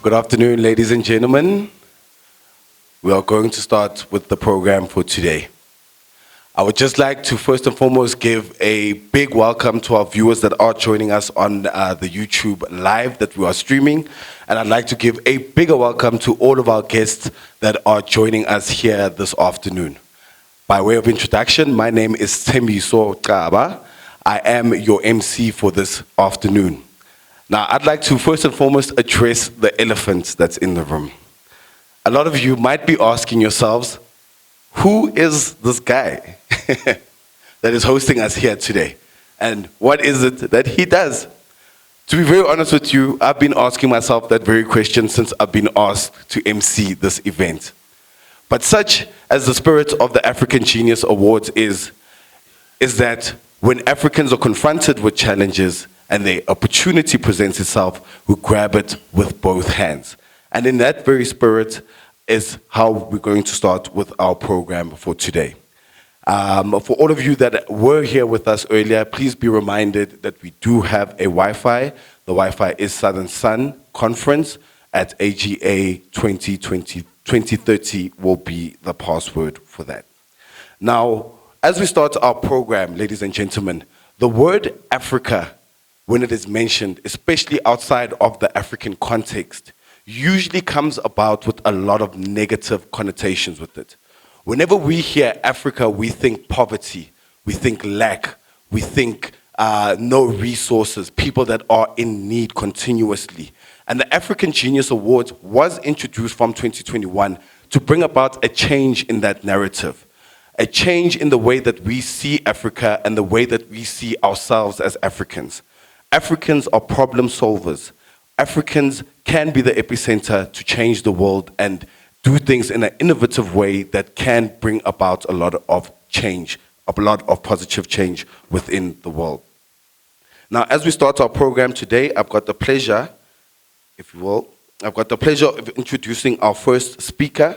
Good afternoon, ladies and gentlemen. We are going to start with the program for today. I would just like to first and foremost give a big welcome to our viewers that are joining us on the YouTube live that we are streaming. And I'd like to give a bigger welcome to all of our guests that are joining us here this afternoon. By way of introduction, my name is Thembiso Kaba. I am your MC for this afternoon. Now, I'd like to first and foremost address the elephant that's in the room. A lot of you might be asking yourselves, who is this guy that is hosting us here today? And what is it that he does? To be very honest with you, I've been asking myself that very question since I've been asked to MC this event. But such as the spirit of the African Genius Awards is that when Africans are confronted with challenges and the opportunity presents itself, we grab it with both hands. And in that very spirit is how we're going to start with our program for today. For all of you that were here with us earlier, please be reminded that we do have a Wi-Fi. The Wi-Fi is Southern Sun Conference at AGA 2030 will be the password for that. Now, as we start our program, ladies and gentlemen, the word Africa, when it is mentioned, especially outside of the African context, usually comes about with a lot of negative connotations with it. Whenever we hear Africa, we think poverty, we think lack, we think no resources, people that are in need continuously. And the African Genius Awards was introduced from 2021 to bring about a change in that narrative, a change in the way that we see Africa and the way that we see ourselves as Africans. Africans are problem solvers. Africans can be the epicenter to change the world and do things in an innovative way that can bring about a lot of change, a lot of positive change within the world. Now, as we start our program today, I've got the pleasure, if you will, of introducing our first speaker.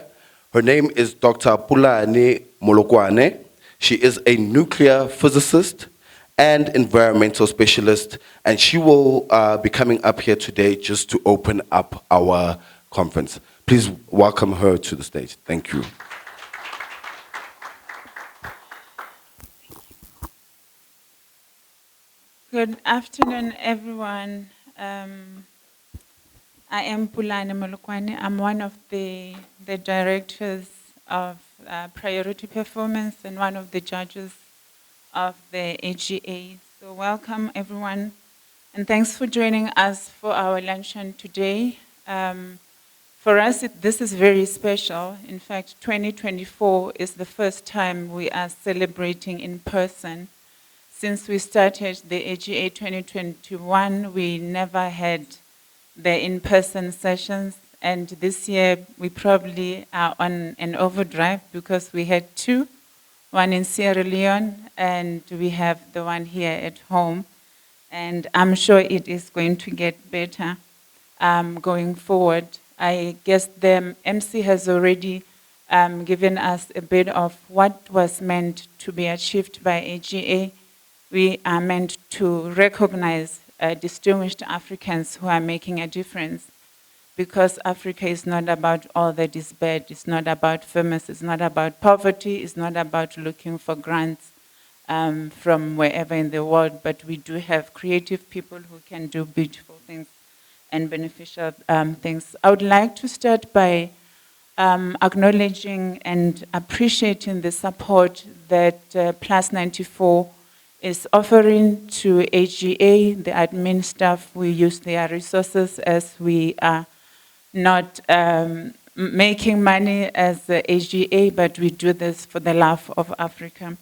Her name is Dr. Pulane Molokwane. She is a nuclear physicist and environmental specialist, and she will be coming up here today just to open up our conference. Please welcome her to the stage. Thank you. Good afternoon, everyone. I am Pulane Molokwane. I'm one of the directors of Priority Performance and one of the judges of the AGA. So welcome, everyone, and thanks for joining us for our luncheon today. For us, this is very special. In fact, 2024 is the first time we are celebrating in person. Since we started the AGA 2021, we never had the in-person sessions, and this year we probably are on an overdrive because we had two, one in Sierra Leone, and we have the one here at home. And I'm sure it is going to get better going forward. I guess the MC has already given us a bit of what was meant to be achieved by AGA. We are meant to recognize distinguished Africans who are making a difference, because Africa is not about all that is bad. It's not about famous. It's not about poverty. It's not about looking for grants from wherever in the world, but we do have creative people who can do beautiful things and beneficial things. I would like to start by acknowledging and appreciating the support that Plus 94 is offering to AGA, the admin staff. We use their resources as we are not making money as the AGA, but we do this for the love of Africa.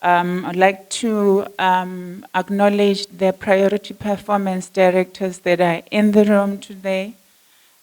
I'd like to acknowledge the priority performance directors that are in the room today.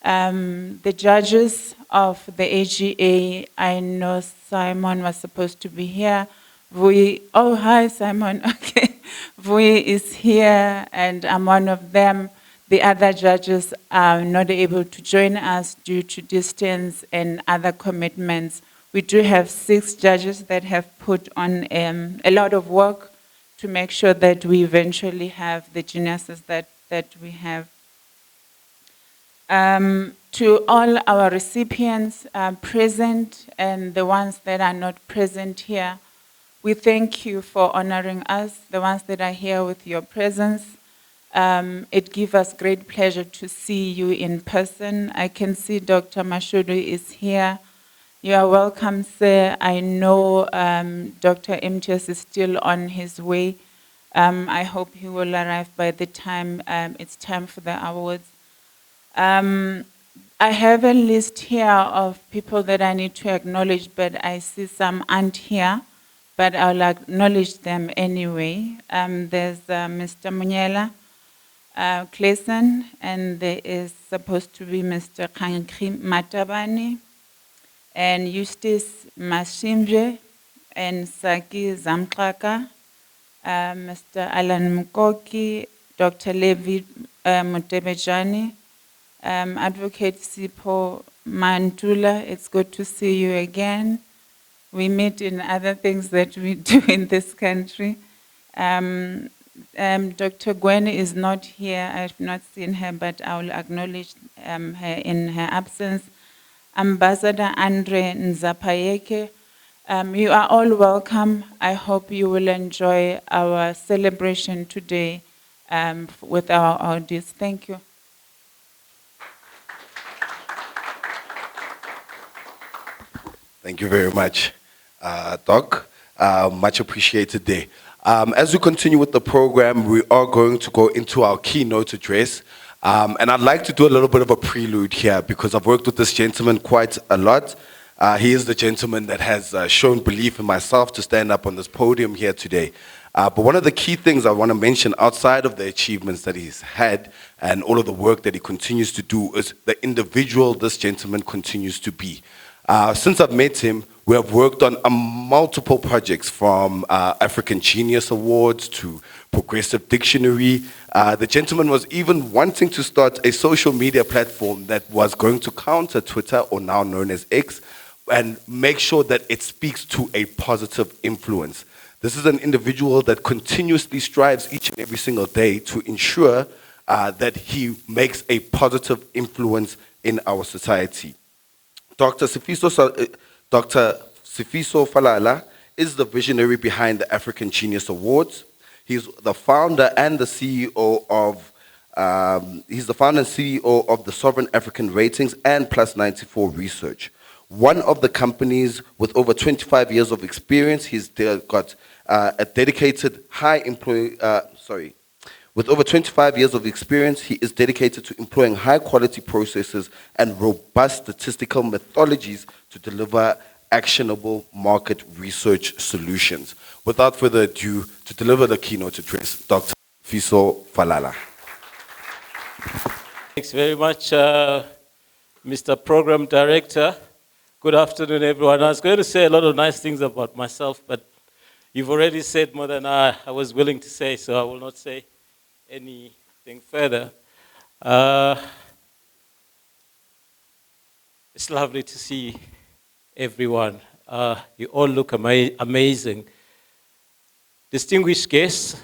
The judges of the AGA, I know Simon was supposed to be here. Oh, hi, Simon. Okay. Vui is here, and I'm one of them. The other judges are not able to join us due to distance and other commitments. We do have 6 judges that have put on a lot of work to make sure that we eventually have the geniuses that we have. To all our recipients present and the ones that are not present here, we thank you for honoring us, the ones that are here with your presence. It gives us great pleasure to see you in person. I can see Dr. Mashudu is here. You are welcome, sir. I know Dr. MTS is still on his way. I hope he will arrive by the time it's time for the awards. I have a list here of people that I need to acknowledge, but I see some aren't here, but I'll acknowledge them anyway. There's Mr. Munyela Clayson, and there is supposed to be Mr. Kankri Matabani, and Eustace Mashimje, and Saki Zamklaka, Mr. Alan Mkoki, Dr. Levi Mutebejani, Advocate Sipo Mantula, it's good to see you again. We meet in other things that we do in this country. Dr. Gwen is not here. I've not seen her, but I will acknowledge her in her absence. Ambassador Andre Nzapayeke, you are all welcome. I hope you will enjoy our celebration today with our audience. Thank you. Thank you very much, Doc. Much appreciated there. As we continue with the program, we are going to go into our keynote address. And I'd like to do a little bit of a prelude here because I've worked with this gentleman quite a lot. He is the gentleman that has shown belief in myself to stand up on this podium here today. But one of the key things I want to mention outside of the achievements that he's had and all of the work that he continues to do is the individual this gentleman continues to be. Since I've met him, we have worked on multiple projects from African Genius Awards to Progressive Dictionary. The gentleman was even wanting to start a social media platform that was going to counter Twitter, or now known as X, and make sure that it speaks to a positive influence. This is an individual that continuously strives each and every single day to ensure that he makes a positive influence in our society. Dr. Sifiso Falala is the visionary behind the African Genius Awards. He's the founder and the CEO of the Sovereign African Ratings and Plus 94 Research. One of the companies with over 25 years of experience. He's got a dedicated With over 25 years of experience, he is dedicated to employing high-quality processes and robust statistical methodologies to deliver actionable market research solutions. Without further ado, to deliver the keynote address, Dr. Sifiso Falala. Thanks very much, Mr. Program Director. Good afternoon, everyone. I was going to say a lot of nice things about myself, but you've already said more than I was willing to say, so I will not say anything further. It's lovely to see everyone. You all look amazing. Distinguished guests,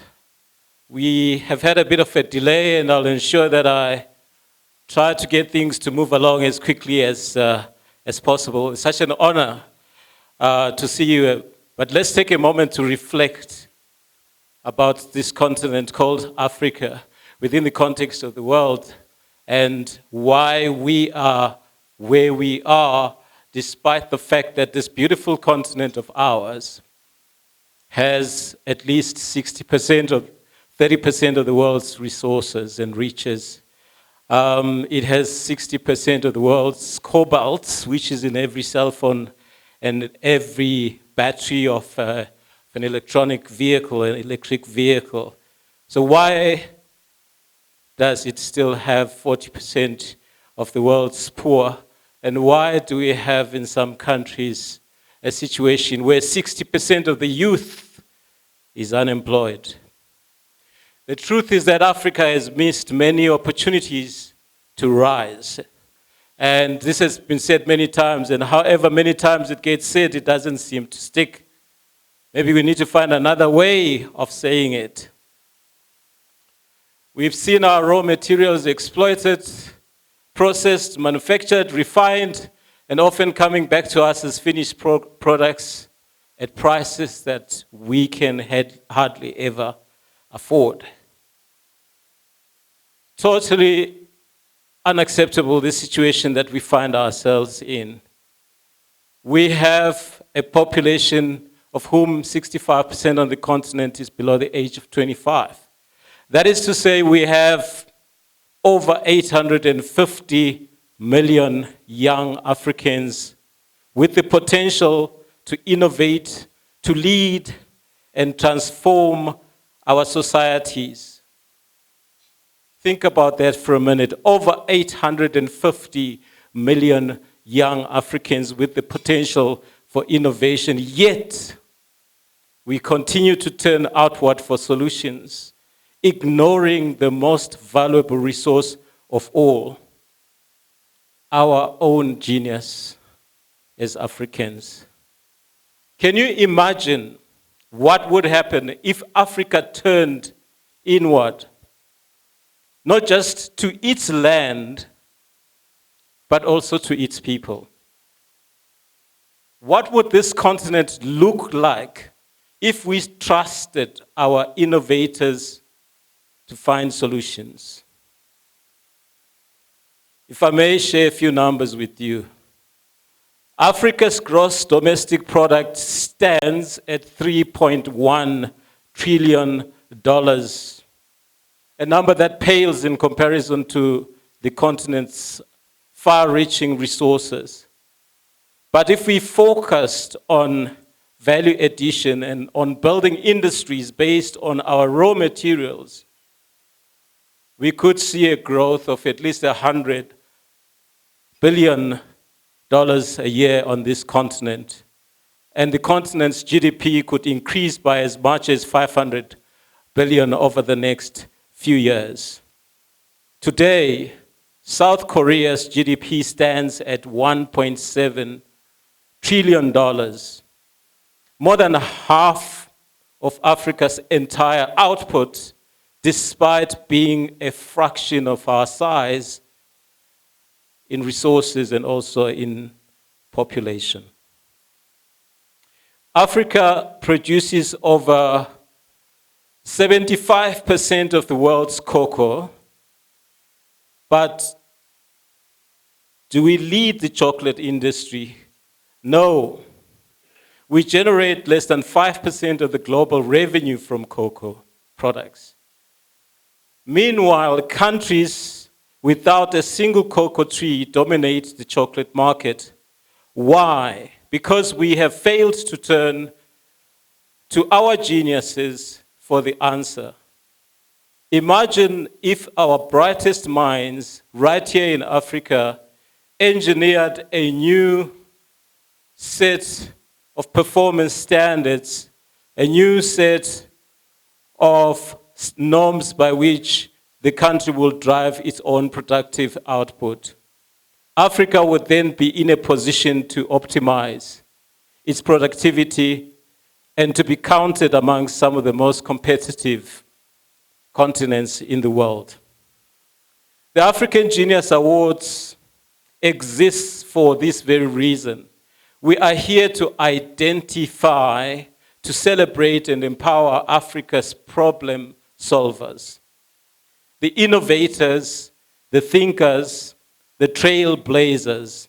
we have had a bit of a delay, and I'll ensure that I try to get things to move along as quickly as possible. It's such an honor to see you, but let's take a moment to reflect about this continent called Africa within the context of the world and why we are where we are, despite the fact that this beautiful continent of ours has at least 30% of the world's resources and reaches. It has 60% of the world's cobalt, which is in every cell phone and every battery of an electronic vehicle, an electric vehicle. So why does it still have 40% of the world's poor? And why do we have in some countries a situation where 60% of the youth is unemployed? The truth is that Africa has missed many opportunities to rise. And this has been said many times, and however many times it gets said, it doesn't seem to stick. Maybe we need to find another way of saying it. We've seen our raw materials exploited, processed, manufactured, refined, and often coming back to us as finished products at prices that we can hardly ever afford. Totally unacceptable, this situation that we find ourselves in. We have a population of whom 65% on the continent is below the age of 25. That is to say, we have over 850 million young Africans with the potential to innovate, to lead, and transform our societies. Think about that for a minute. Over 850 million young Africans with the potential for innovation, yet we continue to turn outward for solutions, ignoring the most valuable resource of all, our own genius as Africans. Can you imagine what would happen if Africa turned inward, not just to its land, but also to its people? What would this continent look like if we trusted our innovators to find solutions? If I may share a few numbers with you. Africa's gross domestic product stands at $3.1 trillion, a number that pales in comparison to the continent's far-reaching resources. But if we focused on value addition and on building industries based on our raw materials, we could see a growth of at least $100 billion a year on this continent. And the continent's GDP could increase by as much as 500 billion over the next few years. Today, South Korea's GDP stands at $1.7 trillion. More than half of Africa's entire output, despite being a fraction of our size in resources and also in population. Africa produces over 75% of the world's cocoa, but do we lead the chocolate industry? No. We generate less than 5% of the global revenue from cocoa products. Meanwhile, countries without a single cocoa tree dominate the chocolate market. Why? Because we have failed to turn to our geniuses for the answer. Imagine if our brightest minds right here in Africa engineered a new set of performance standards, a new set of norms by which the country will drive its own productive output. Africa would then be in a position to optimize its productivity and to be counted among some of the most competitive continents in the world. The African Genius Awards exists for this very reason. We are here to identify, to celebrate and empower Africa's problem solvers. The innovators, the thinkers, the trailblazers.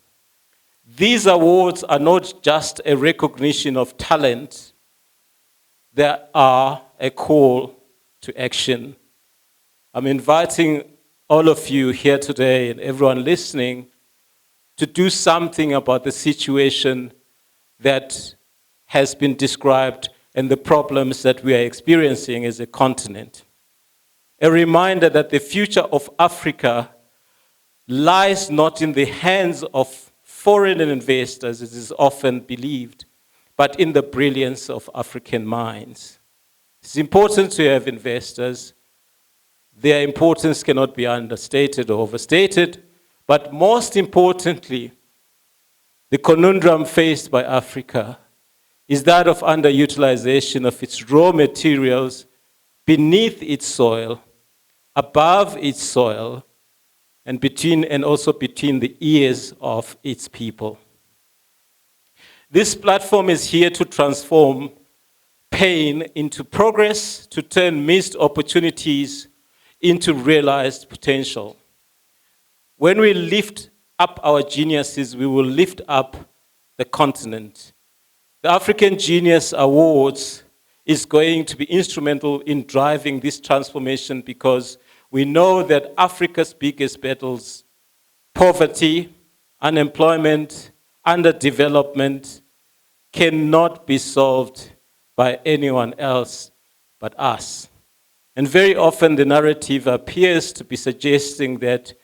These awards are not just a recognition of talent, they are a call to action. I'm inviting all of you here today and everyone listening to do something about the situation that has been described and the problems that we are experiencing as a continent. A reminder that the future of Africa lies not in the hands of foreign investors, as is often believed, but in the brilliance of African minds. It's important to have investors. Their importance cannot be understated or overstated, but most importantly, the conundrum faced by Africa is that of underutilization of its raw materials beneath its soil, above its soil, and also between the ears of its people. This platform is here to transform pain into progress, to turn missed opportunities into realized potential. When we lift up our geniuses, we will lift up the continent. The African Genius Awards is going to be instrumental in driving this transformation because we know that Africa's biggest battles, poverty, unemployment, underdevelopment, cannot be solved by anyone else but us. And very often the narrative appears to be suggesting that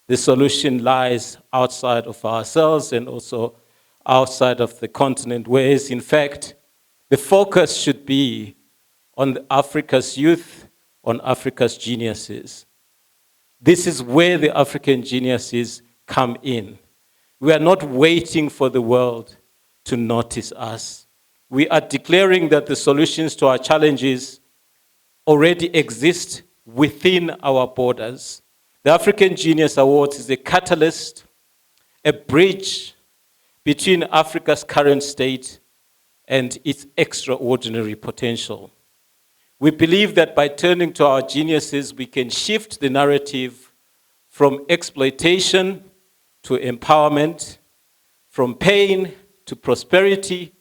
the solution lies outside of ourselves and also outside of the continent, whereas in fact, the focus should be on Africa's youth, on Africa's geniuses. This is where the African geniuses come in. We are not waiting for the world to notice us. We are declaring that the solutions to our challenges already exist within our borders. The African Genius Awards is a catalyst, a bridge between Africa's current state and its extraordinary potential. We believe that by turning to our geniuses, we can shift the narrative from exploitation to empowerment, from pain to prosperity.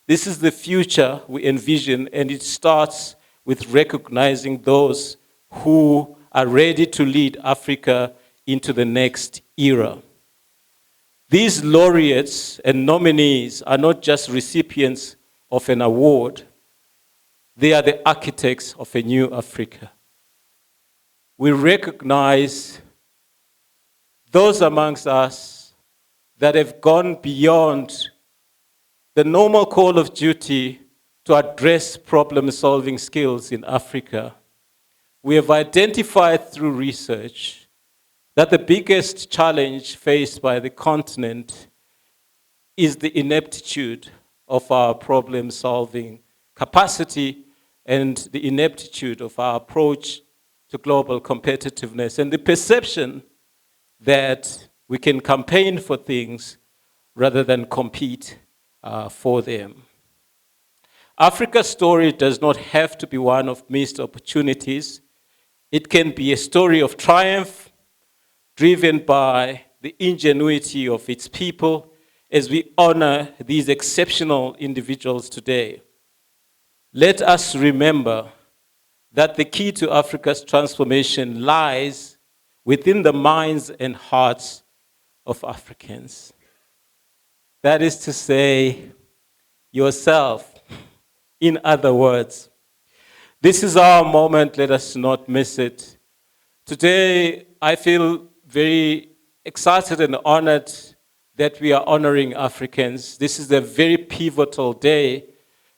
This is the future we envision, and it starts with recognizing those who are ready to lead Africa into the next era. These laureates and nominees are not just recipients of an award, they are the architects of a new Africa. We recognize those amongst us that have gone beyond the normal call of duty to address problem-solving skills in Africa. We have identified through research that the biggest challenge faced by the continent is the ineptitude of our problem-solving capacity and the ineptitude of our approach to global competitiveness and the perception that we can campaign for things rather than compete for them. Africa's story does not have to be one of missed opportunities. It can be a story of triumph, driven by the ingenuity of its people as we honor these exceptional individuals today. Let us remember that the key to Africa's transformation lies within the minds and hearts of Africans. That is to say, yourself. In other words, this is our moment, let us not miss it. Today, I feel very excited and honored that we are honoring Africans. This is a very pivotal day,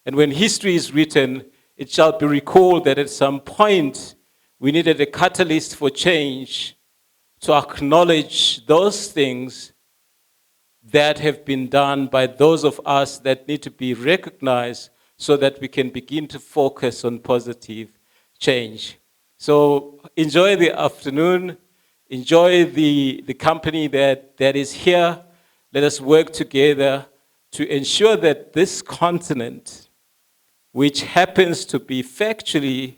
and when history is written, it shall be recalled that at some point, we needed a catalyst for change to acknowledge those things that have been done by those of us that need to be recognized so that we can begin to focus on positive change. So enjoy the afternoon, enjoy the company that is here. Let us work together to ensure that this continent, which happens to be factually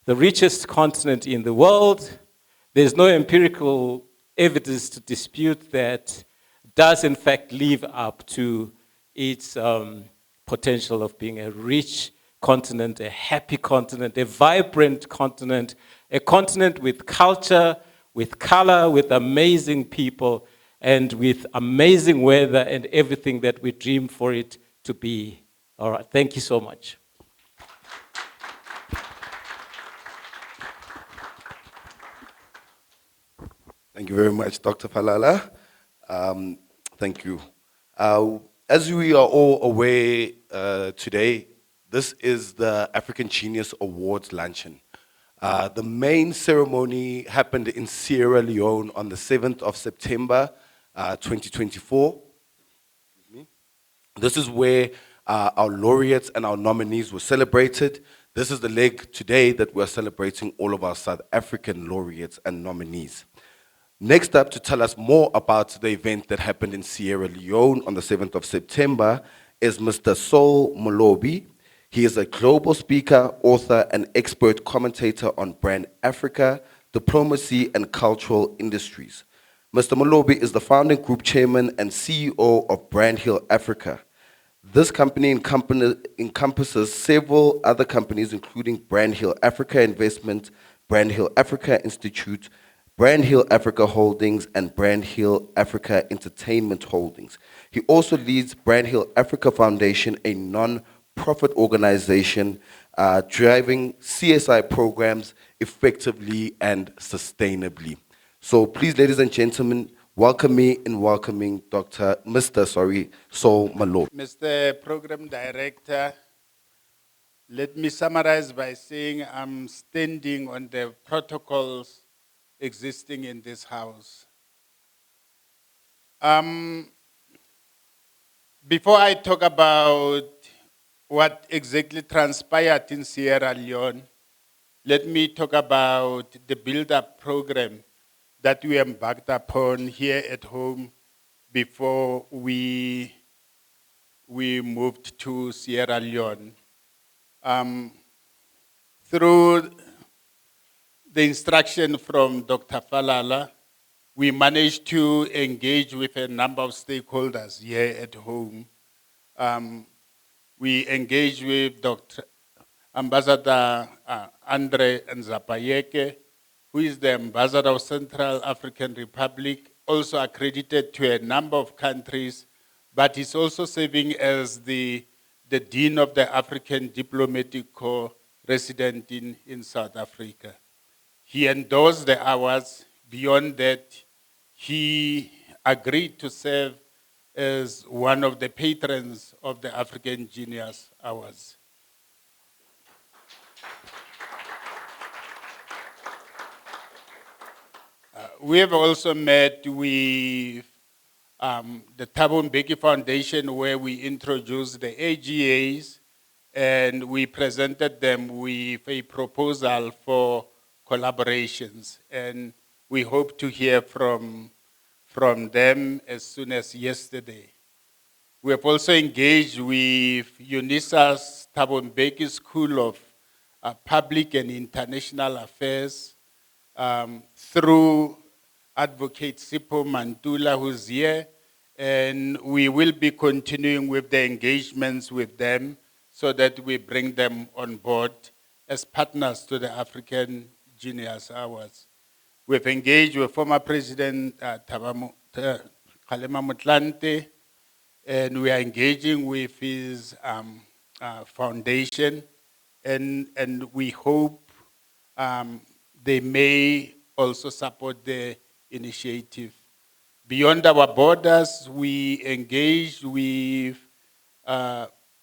the richest continent in the world, there's no empirical evidence to dispute that, does in fact live up to its potential of being a rich continent, a happy continent, a vibrant continent, a continent with culture, with color, with amazing people, and with amazing weather and everything that we dream for it to be. All right, thank you so much. Thank you very much, Dr. Falala. Thank you. As we are all aware today, this is the African Genius Awards Luncheon. The main ceremony happened in Sierra Leone on the 7th of September, 2024. This is where our laureates and our nominees were celebrated. This is the leg today that we're celebrating all of our South African laureates and nominees. Next up, to tell us more about the event that happened in Sierra Leone on the 7th of September is Mr. Sol Molobi. He is a global speaker, author, and expert commentator on brand Africa, diplomacy, and cultural industries. Mr. Molobi is the founding group chairman and CEO of Brand Hill Africa. This company encompasses several other companies, including Brand Hill Africa Investment, Brand Hill Africa Institute, Brand Hill Africa Holdings, and Brand Hill Africa Entertainment Holdings. He also leads Brand Hill Africa Foundation, a non-profit organization driving CSI programs effectively and sustainably. So please, ladies and gentlemen, welcome me in welcoming Mr. Sol Malobi. Mr. Program Director, let me summarize by saying I'm standing on the protocols existing in this house. Before I talk about what exactly transpired in Sierra Leone, let me talk about the build-up program that we embarked upon here at home before we moved to Sierra Leone. Through the instruction from Dr. Falala, we managed to engage with a number of stakeholders here at home. We engaged with Dr. Ambassador Andre Nzapayeke, who is the ambassador of Central African Republic, also accredited to a number of countries, but he's also serving as the Dean of the African Diplomatic Corps resident in South Africa. He endorsed the hours. Beyond that, he agreed to serve as one of the patrons of the African Genius Awards. We have also met with the Thabo Mbeki Foundation, where we introduced the AGAs, and we presented them with a proposal for collaborations. And we hope to hear from them as soon as yesterday. We have also engaged with UNISA's Thabo Mbeki School of Public and International Affairs through Advocate Sipho Mantula, who's here, and we will be continuing with the engagements with them so that we bring them on board as partners to the African Genius Awards. We've engaged with former President Kgalema Motlanthe, and we are engaging with his foundation, and we hope they may also support the initiative. Beyond our borders, we engage with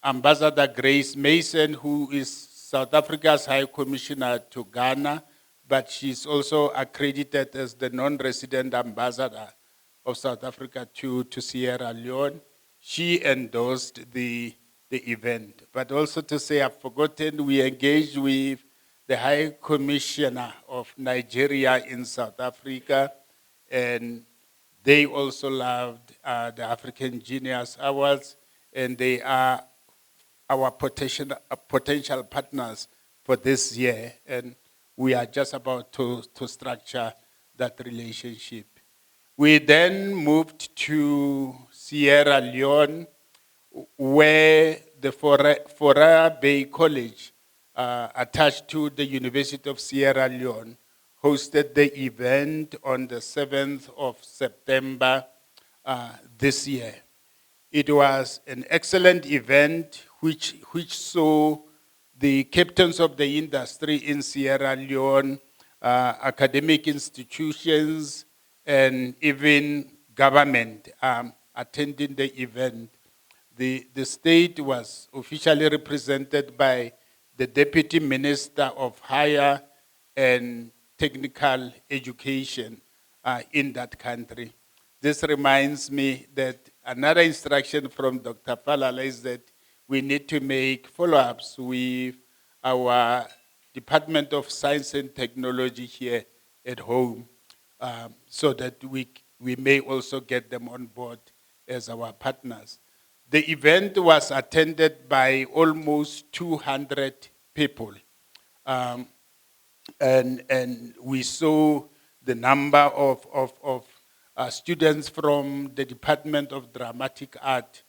Ambassador Grace Mason, who is South Africa's High Commissioner to Ghana, but she's also accredited as the non-resident ambassador of South Africa to Sierra Leone. She endorsed the event. But also to say, I've forgotten, we engaged with the High Commissioner of Nigeria in South Africa, and they also loved the African Genius Awards, and they are our potential partners for this year, and we are just about to structure that relationship. We then moved to Sierra Leone, where the Fora Bay College, attached to the University of Sierra Leone, hosted the event on the 7th of September this year. It was an excellent event which saw the captains of the industry in Sierra Leone, academic institutions, and even government attending the event. The state was officially represented by the Deputy Minister of Higher and Technical Education in that country. This reminds me that another instruction from Dr. Falala is that we need to make follow-ups with our Department of Science and Technology here at home. so that we may also get them on board as our partners. The event was attended by almost 200 people. And we saw the number of students from the Department of Dramatic Art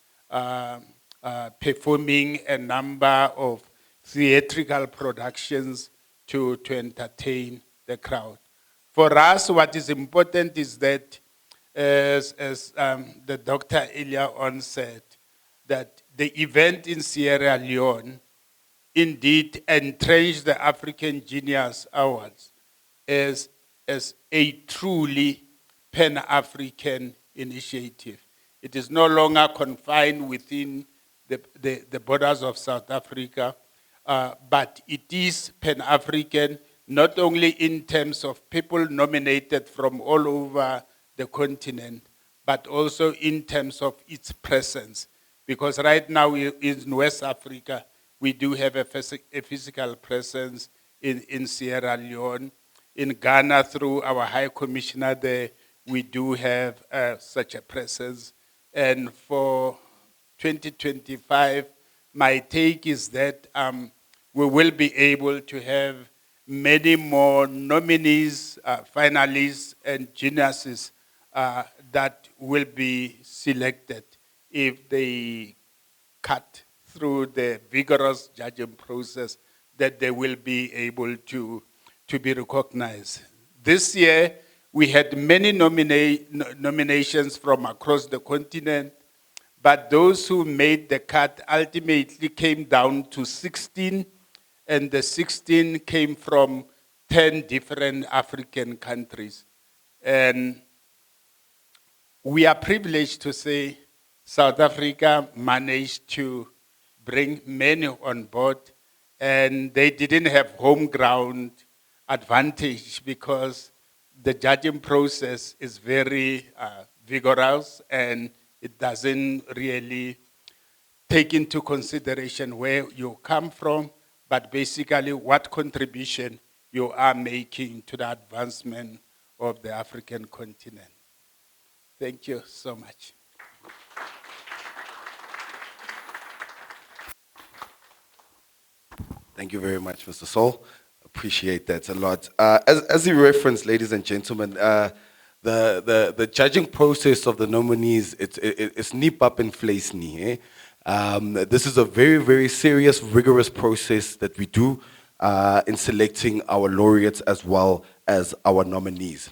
performing a number of theatrical productions to entertain the crowd. For us, what is important is that, as the doctor earlier on said, that the event in Sierra Leone indeed entrenched the African Genius Awards as a truly Pan-African initiative. It is no longer confined within the borders of South Africa, but it is Pan-African, not only in terms of people nominated from all over the continent, but also in terms of its presence. Because right now in West Africa, we do have a physical presence in Sierra Leone. In Ghana, through our High Commissioner there, we do have such a presence. And for 2025, my take is that we will be able to have many more nominees, finalists, and geniuses that will be selected if they cut through the vigorous judging process, that they will be able to be recognized. This year, we had many nominations from across the continent, but those who made the cut ultimately came down to 16, and the 16 came from 10 different African countries. And we are privileged to say South Africa managed to bring many on board, and they didn't have home ground advantage because the judging process is very vigorous, and it doesn't really take into consideration where you come from, but basically what contribution you are making to the advancement of the African continent. Thank you so much. Thank you very much, Mr. Sol. Appreciate that a lot. As you referenced, ladies and gentlemen, the judging process of the nominees, it's nip up and place knee. This is a very, very serious, rigorous process that we do in selecting our laureates as well as our nominees.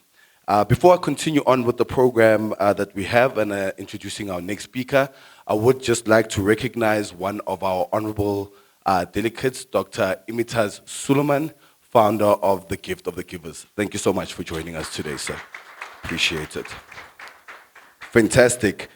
Before I continue on with the program that we have and introducing our next speaker, I would just like to recognize one of our honorable delegates, Dr. Imitaz Suleiman, founder of The Gift of the Givers. Thank you so much for joining us today, sir. Appreciate it. Fantastic.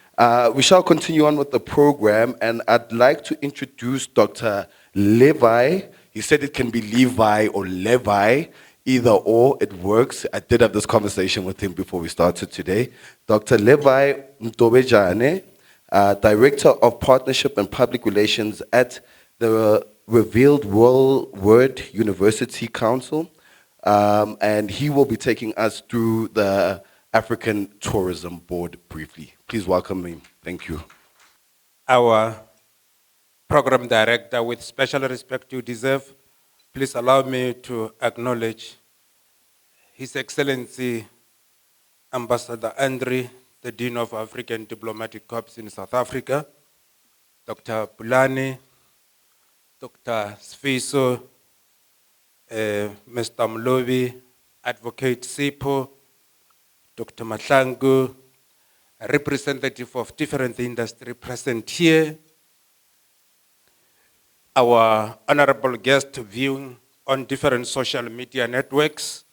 We shall continue on with the program, and I'd like to introduce Dr. Levi. He said it can be Levi or Levi, either or, it works. I did have this conversation with him before we started today. Dr. Levi Mtobejane, Director of Partnership and Public Relations at the Revealed Word University Council, and he will be taking us through the African Tourism Board briefly. Please welcome him. Thank you. Our Program Director, with special respect you deserve, please allow me to acknowledge His Excellency Ambassador Andre, the Dean of African Diplomatic Corps in South Africa, Dr. Pulani, Dr. Sfiso, Mr. Mlobi, Advocate Sipo, Dr. Mahlangu, a representative of different industry present here, our honorable guest viewing on different social media networks.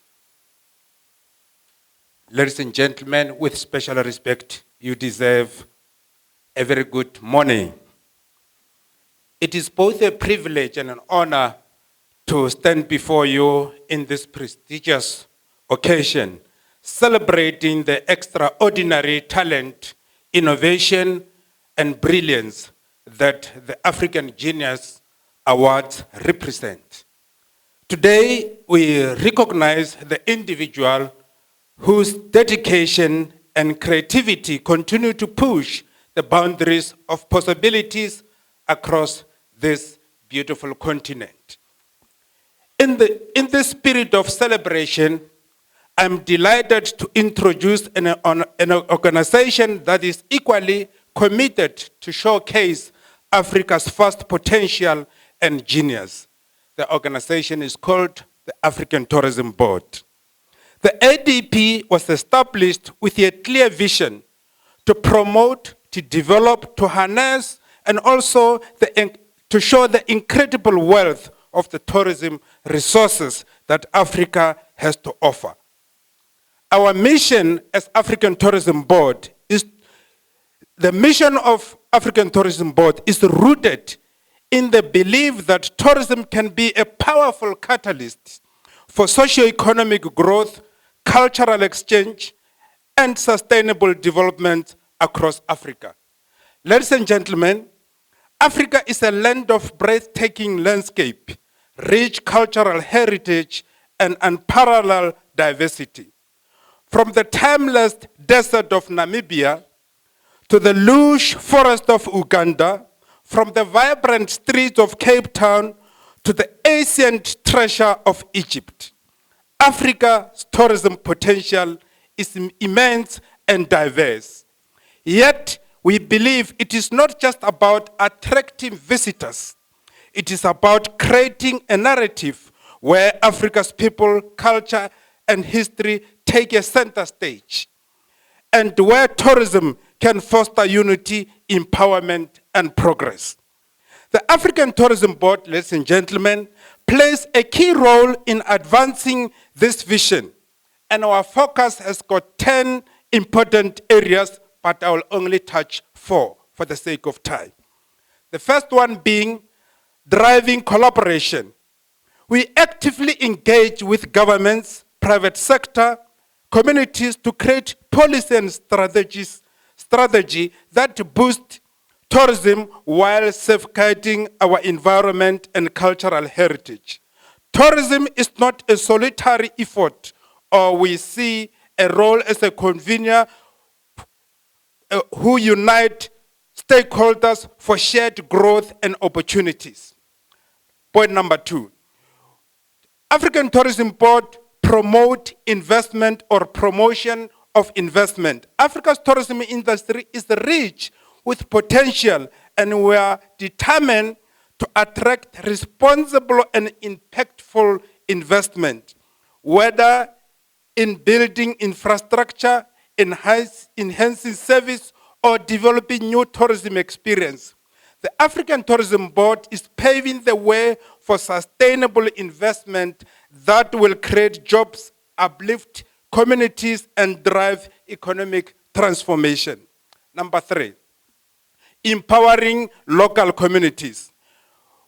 Ladies and gentlemen, with special respect, you deserve a very good morning. It is both a privilege and an honor to stand before you in this prestigious occasion, celebrating the extraordinary talent, innovation, and brilliance that the African Genius Awards represent. Today, we recognize the individual whose dedication and creativity continue to push the boundaries of possibilities across this beautiful continent. In the spirit of celebration, I'm delighted to introduce an organization that is equally committed to showcase Africa's first potential and genius. The organization is called the African Tourism Board. The ADP was established with a clear vision to promote, to develop, to harness, and also to show the incredible wealth of the tourism resources that Africa has to offer. Our mission as African Tourism Board is, the mission of African Tourism Board is rooted in the belief that tourism can be a powerful catalyst for socio-economic growth, cultural exchange, and sustainable development across Africa. Ladies and gentlemen, Africa is a land of breathtaking landscape, rich cultural heritage, and unparalleled diversity. From the timeless desert of Namibia to the lush forest of Uganda, from the vibrant streets of Cape Town to the ancient treasure of Egypt, Africa's tourism potential is immense and diverse. Yet, we believe it is not just about attracting visitors. It is about creating a narrative where Africa's people, culture, and history take a center stage, and where tourism can foster unity, empowerment, and progress. The African Tourism Board, ladies and gentlemen, plays a key role in advancing this vision, and our focus has got 10 important areas, but I will only touch 4 for the sake of time. The first one being driving collaboration. We actively engage with governments, private sector, communities to create policy and strategy that boost tourism while safeguarding our environment and cultural heritage. Tourism is not a solitary effort, or we see a role as a convener who unite stakeholders for shared growth and opportunities. Point number 2, African Tourism Board promote investment or promotion of investment. Africa's tourism industry is rich with potential, and we are determined to attract responsible and impactful investment, whether in building infrastructure, enhancing service, or developing new tourism experience. The African Tourism Board is paving the way for sustainable investment that will create jobs, uplift communities, and drive economic transformation. Number 3, empowering local communities.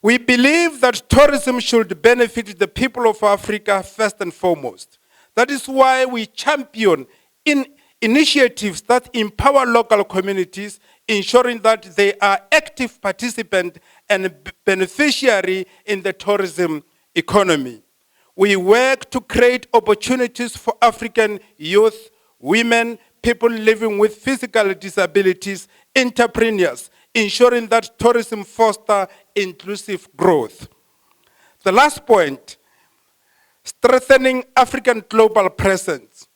We believe that tourism should benefit the people of Africa first and foremost. That is why we champion initiatives that empower local communities, ensuring that they are active participants and beneficiary in the tourism economy. We work to create opportunities for African youth, women, people living with physical disabilities, entrepreneurs, ensuring that tourism fosters inclusive growth. The last point, strengthening African global presence.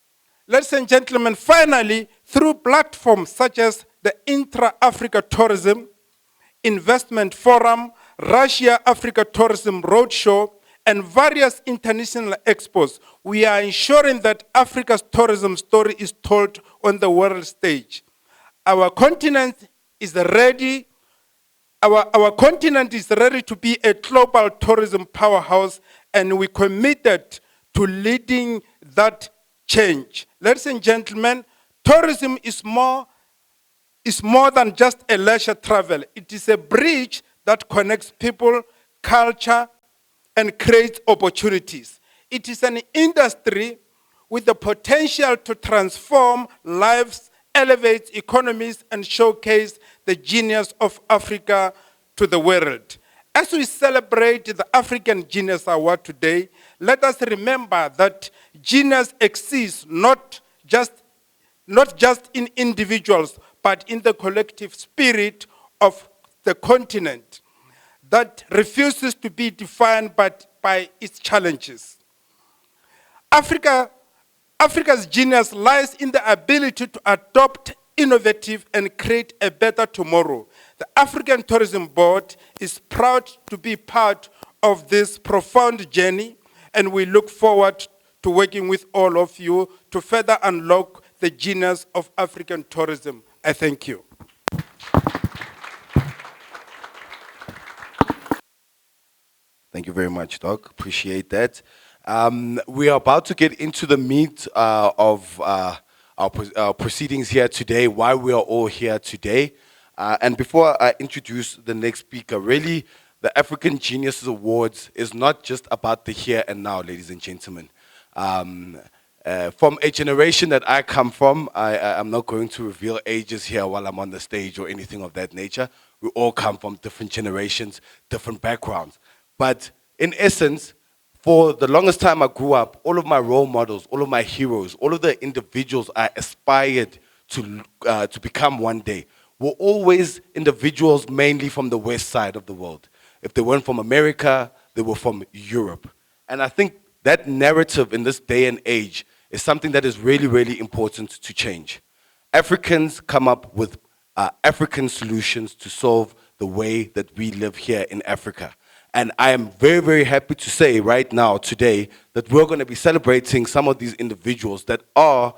Ladies and gentlemen, finally, through platforms such as the Intra-Africa Tourism Investment Forum, Russia-Africa Tourism Roadshow, and various international expos, we are ensuring that Africa's tourism story is told on the world stage. Our continent is ready. Our continent is ready to be a global tourism powerhouse, and we're committed to leading that change. Ladies and gentlemen, tourism is more than just a leisure travel. It is a bridge that connects people, culture, and creates opportunities. It is an industry with the potential to transform lives, elevate economies, and showcase the genius of Africa to the world. As we celebrate the African Genius Award today, let us remember that genius exists not not just in individuals, but in the collective spirit of the continent that refuses to be defined by its challenges. Africa's genius lies in the ability to adopt innovative and create a better tomorrow. The African Tourism Board is proud to be part of this profound journey, and we look forward to working with all of you to further unlock the genius of African tourism. I thank you. Thank you very much, Doc. Appreciate that. We are about to get into the meat of our proceedings here today, why we are all here today. And before I introduce the next speaker, really, the African Geniuses Awards is not just about the here and now, ladies and gentlemen. From a generation that I come from, I'm not going to reveal ages here while I'm on the stage or anything of that nature. We all come from different generations, different backgrounds. But in essence, for the longest time I grew up, all of my role models, all of my heroes, all of the individuals I aspired to become one day were always individuals mainly from the west side of the world. If they weren't from America, they were from Europe. And I think that narrative in this day and age is something that is really, really important to change. Africans come up with African solutions to solve the way that we live here in Africa. And I am very, very happy to say right now, today, that we're going to be celebrating some of these individuals that are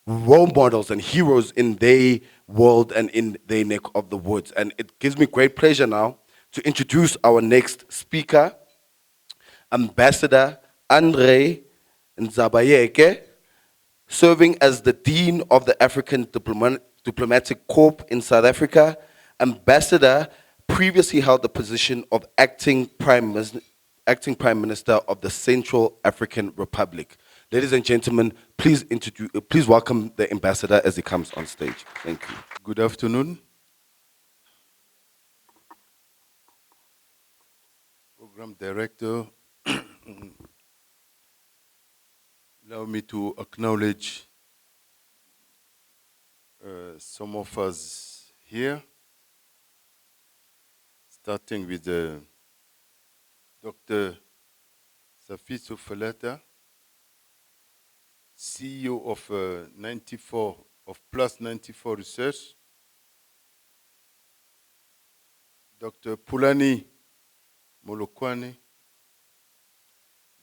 role models and heroes in their world and in their neck of the woods. And it gives me great pleasure now to introduce our next speaker, Ambassador Andre Nzabayeke, serving as the Dean of the African Diplomatic Corps in South Africa. Ambassador previously held the position of acting Prime Minister of the Central African Republic. Ladies and gentlemen, please welcome the ambassador as he comes on stage. Thank you. Good afternoon. Program Director, allow me to acknowledge some of us here, starting with Dr. Safiso Falata, CEO of Plus 94 Research, Dr. Pulani Molokwane,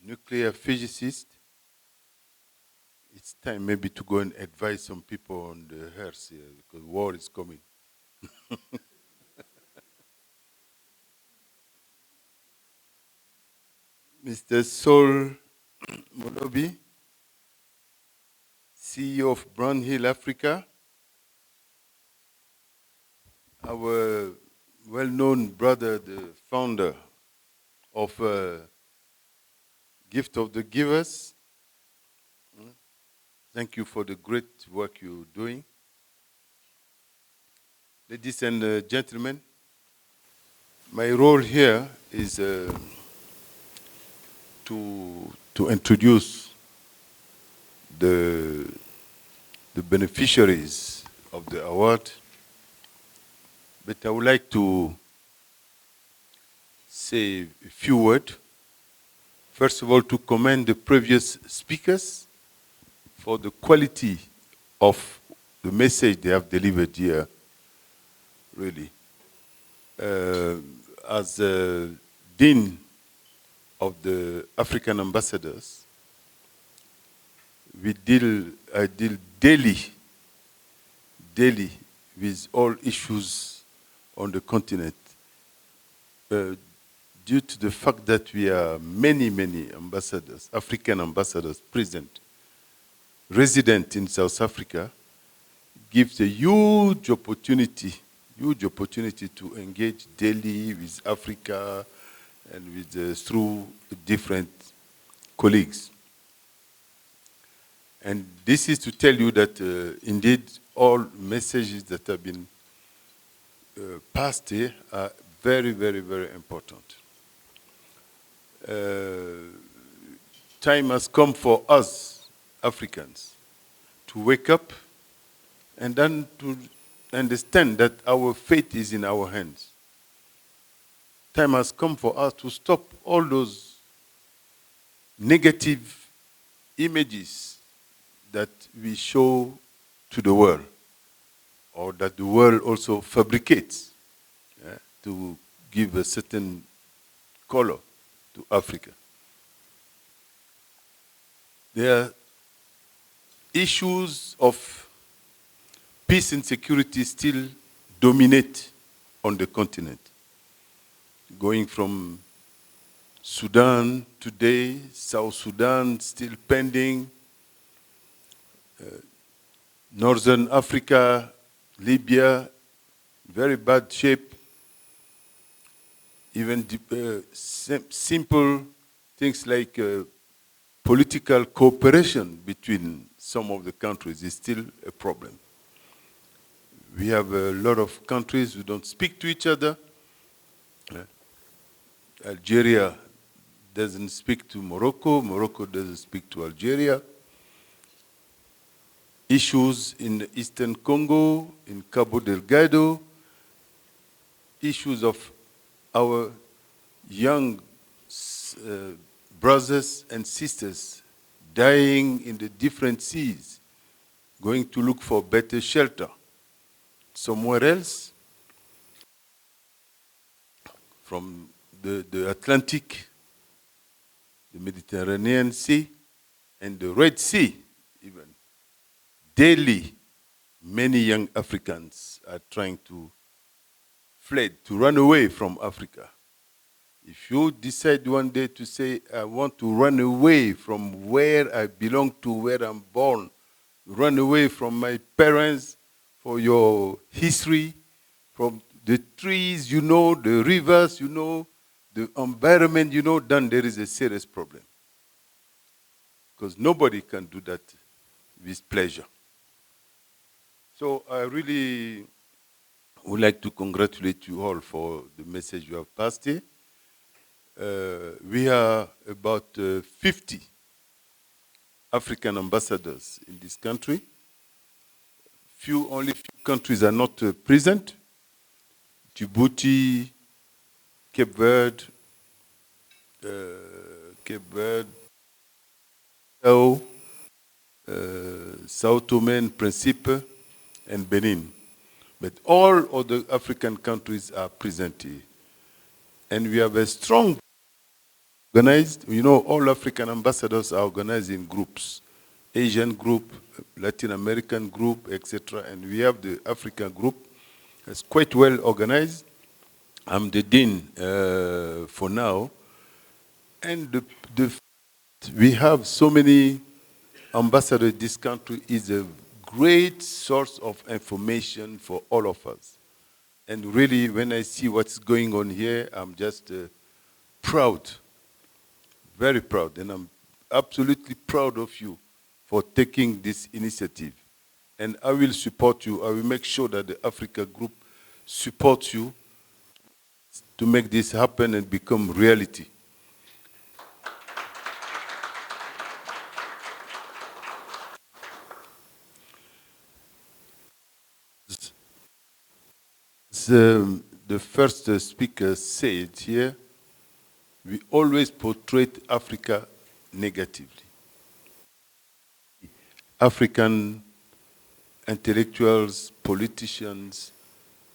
nuclear physicist. It's time maybe to go and advise some people on the earth here because war is coming. Mr. Sol Molobi, CEO of Brown Hill Africa, our well-known brother, the founder of Gift of the Givers. Thank you for the great work you're doing. Ladies and gentlemen, my role here is to introduce the beneficiaries of the award, but I would like to say a few words. First of all, to commend the previous speakers for the quality of the message they have delivered here, really. As Dean of the African Ambassadors, I deal daily with all issues on the continent. Due to the fact that we are many ambassadors, African ambassadors present, resident in South Africa, gives a huge opportunity to engage daily with Africa and with through different colleagues. And this is to tell you that indeed all messages that have been passed here are very important. Time has come for us Africans to wake up and then to understand that our fate is in our hands. Time has come for us to stop all those negative images that we show to the world, or that the world also fabricates, to give a certain color to Africa. There are issues of peace and security still dominate on the continent. Going from Sudan today, South Sudan still pending, Northern Africa, Libya, very bad shape. Even simple things like political cooperation between some of the countries is still a problem. We have a lot of countries who don't speak to each other. Algeria doesn't speak to Morocco, Morocco doesn't speak to Algeria. Issues in Eastern Congo, in Cabo Delgado, issues of our young brothers and sisters dying in the different seas, going to look for better shelter somewhere else, from the Atlantic, the Mediterranean Sea, and the Red Sea even. Daily, many young Africans are trying to flee, to run away from Africa. If you decide one day to say, I want to run away from where I belong to, where I'm born, run away from my parents, for your history, from the trees, you know, the rivers, you know, the environment, you know, then there is a serious problem. Because nobody can do that with pleasure. So I really would like to congratulate you all for the message you have passed here. We are about 50 African ambassadors in this country. Only few countries are not present. Djibouti, Cape Verde, Sao Tome and Principe, and Benin. But all other African countries are present here. And we have a strong organized, you know, all African ambassadors are organized in groups. Asian group, Latin American group, etc. And we have the African group. It's quite well organized. I'm the dean for now. And we have so many ambassadors in this country is a great source of information for all of us. And really, when I see what's going on here, I'm just proud, very proud. And I'm absolutely proud of you for taking this initiative. And I will support you. I will make sure that the Africa Group supports you to make this happen and become reality. The first speaker said here, we always portray Africa negatively. African intellectuals, politicians,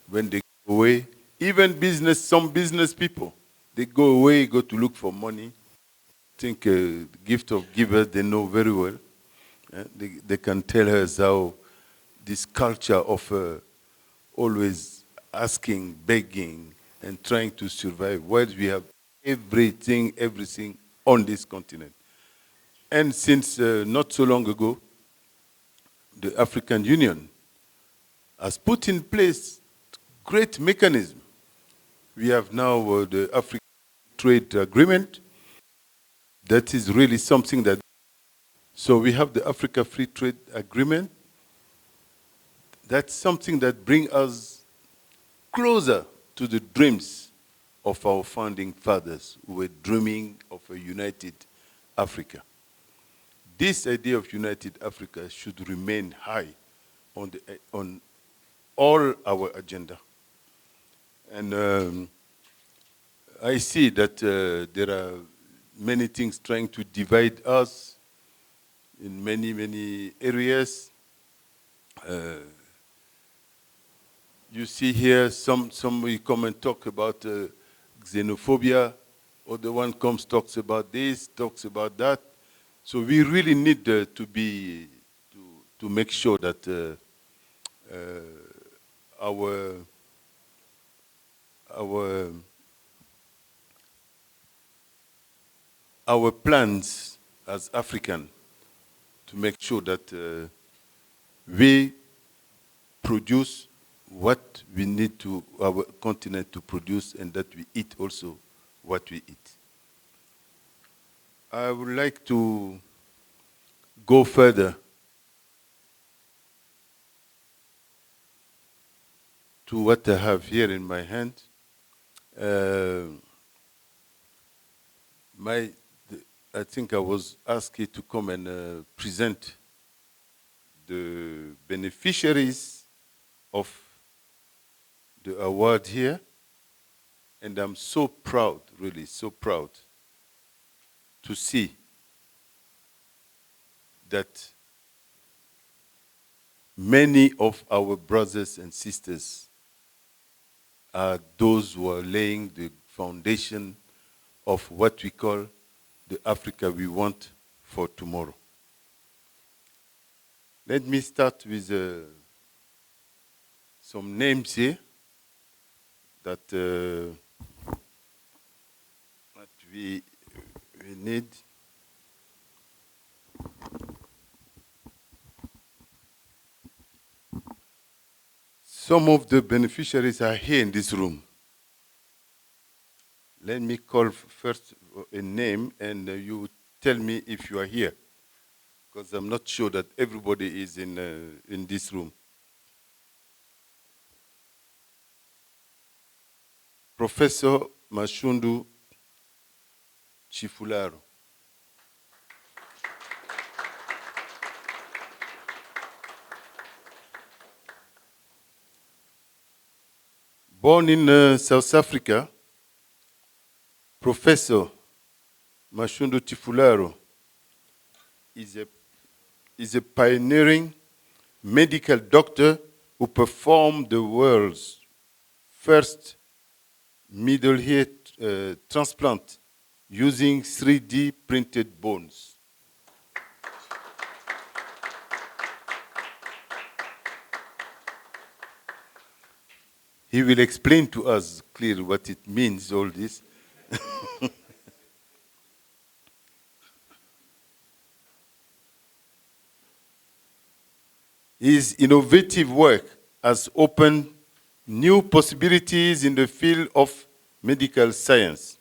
when they go away, even some business people, they go away, go to look for money. I think the gift of givers, they know very well. They can tell us how this culture of always asking, begging, and trying to survive, while we have everything on this continent. And since not so long ago, the African Union has put in place great mechanism. We have now the African Trade Agreement. That is really something that, so we have the Africa Free Trade Agreement. That's something that brings us closer to the dreams of our founding fathers who were dreaming of a united Africa. this idea of United Africa should remain high on all our agenda. And I see that there are many things trying to divide us in many, many areas. You see here, some will come and talk about xenophobia, other one comes, talks about this, talks about that. So we really need to make sure that our plans as African to make sure that we produce what we need to our continent to produce, and that we eat also what we eat. I would like to go further to what I have here in my hand. I think I was asked to come and present the beneficiaries of the award here. And I'm so proud, really so proud, to see that many of our brothers and sisters are those who are laying the foundation of what we call the Africa we want for tomorrow. Let me start with some names here that we need. Some of the beneficiaries are here in this room. Let me call first a name, and you tell me if you are here, because I'm not sure that everybody is in this room. Professor Mashudu Tshifularo. Born in South Africa, Professor Mashudu Tshifularo is a pioneering medical doctor who performed the world's first middle ear transplant using 3D printed bones. He will explain to us clearly what it means, all this. His innovative work has opened new possibilities in the field of medical science.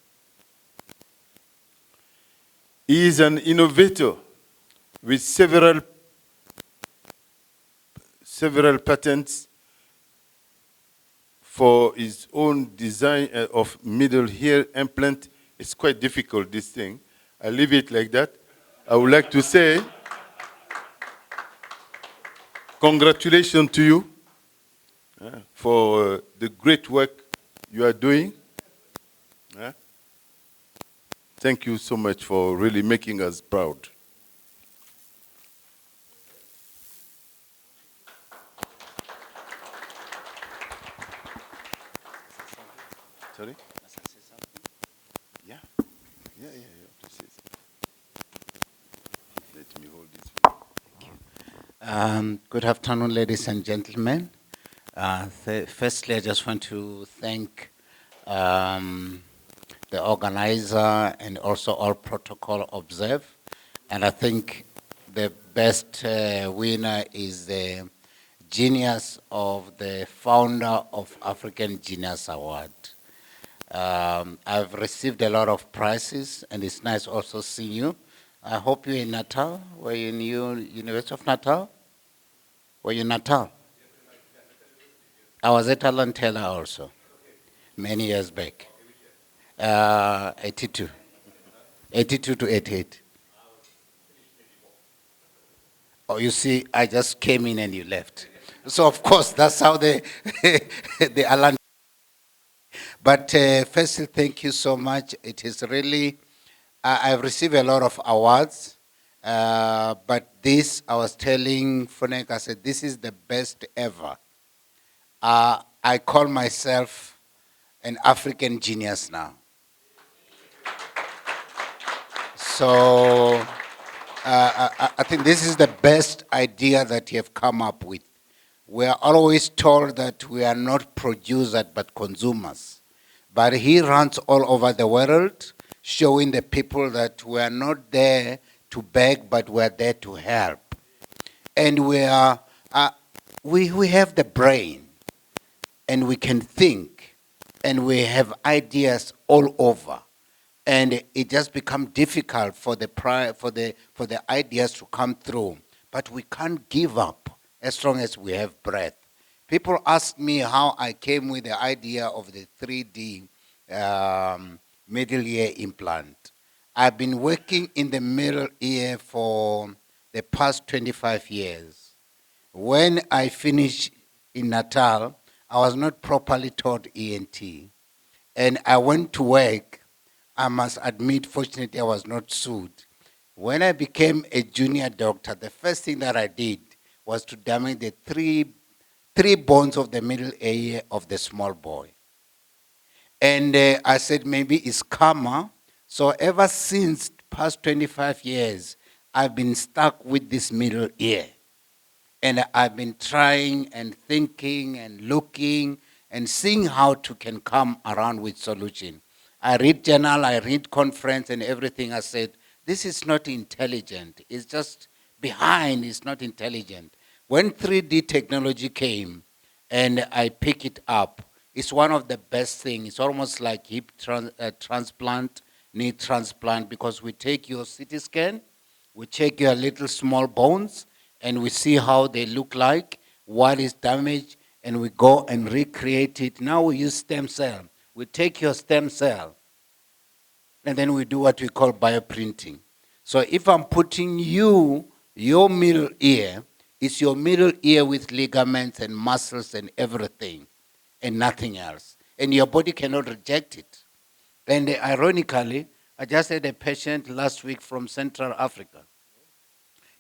He is an innovator with several patents for his own design of middle ear implant. It's quite difficult, this thing. I leave it like that. I would like to say, congratulations to you for the great work you are doing. Thank you so much for really making us proud. Sorry? Yeah. You have to say something. Let me hold this. Good afternoon, ladies and gentlemen. Firstly, I just want to thank the organizer and also all protocol observed. And I think the best winner is the genius of the founder of African Genius Award. I've received a lot of prizes, and it's nice also seeing you. I hope you're in Natal. Were you in University of Natal? Were you in Natal? I was at Alantela also, many years back. 82 to 88. Oh, you see, I just came in and you left. So of course, that's how they, they align. But firstly, thank you so much. It is really, I've received a lot of awards, but this, I was telling Funek, I said, this is the best ever. I call myself an African genius now. So I think this is the best idea that you have come up with. We are always told that we are not producers but consumers. But he runs all over the world, showing the people that we are not there to beg, but we are there to help. And we have the brain, and we can think, and we have ideas all over. And it just becomes difficult for the ideas to come through. But we can't give up as long as we have breath. People ask me how I came with the idea of the 3D middle ear implant. I've been working in the middle ear for the past 25 years. When I finished in Natal, I was not properly taught ENT. And I went to work. I must admit, fortunately, I was not sued. When I became a junior doctor, the first thing that I did was to damage the three bones of the middle ear of the small boy. And I said, maybe it's karma. So ever since past 25 years, I've been stuck with this middle ear. And I've been trying and thinking and looking and seeing how to can come around with solution. I read journal, I read conference and everything. I said, this is not intelligent. It's just behind, it's not intelligent. When 3D technology came and I pick it up, it's one of the best things. It's almost like hip transplant, knee transplant, because we take your CT scan, we check your little small bones, and we see how they look like, what is damaged, and we go and recreate it. Now we use stem cell. We take your stem cell, and then we do what we call bioprinting. So if I'm putting your middle ear, it's your middle ear with ligaments and muscles and everything, and nothing else. And your body cannot reject it. And ironically, I just had a patient last week from Central Africa.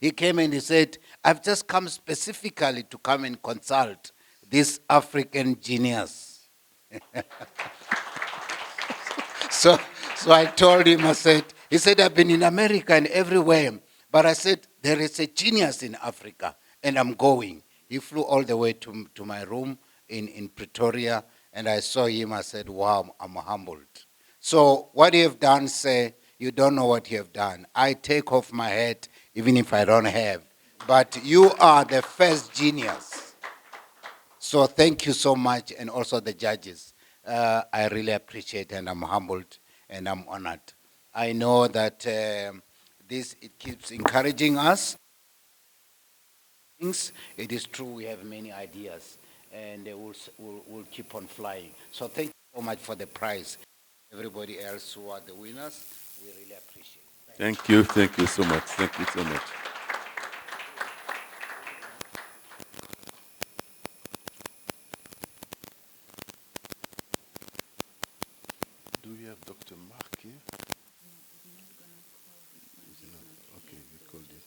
He came and he said, I've just come specifically to come and consult this African genius. So I told him, he said, I've been in America and everywhere. But I said, there is a genius in Africa, and I'm going. He flew all the way to my room in Pretoria, and I saw him. I said, wow, I'm humbled. So what you have done, say, you don't know what you have done. I take off my hat, even if I don't have. But you are the first genius. So thank you so much, and also the judges. I really appreciate, and I'm humbled, and I'm honored. I know that it keeps encouraging us. It is true, we have many ideas, and we'll keep on flying. So thank you so much for the prize. Everybody else who are the winners, we really appreciate it. Thank you so much. Thank you so much. Do we have Dr. Mark here? Okay, we call this.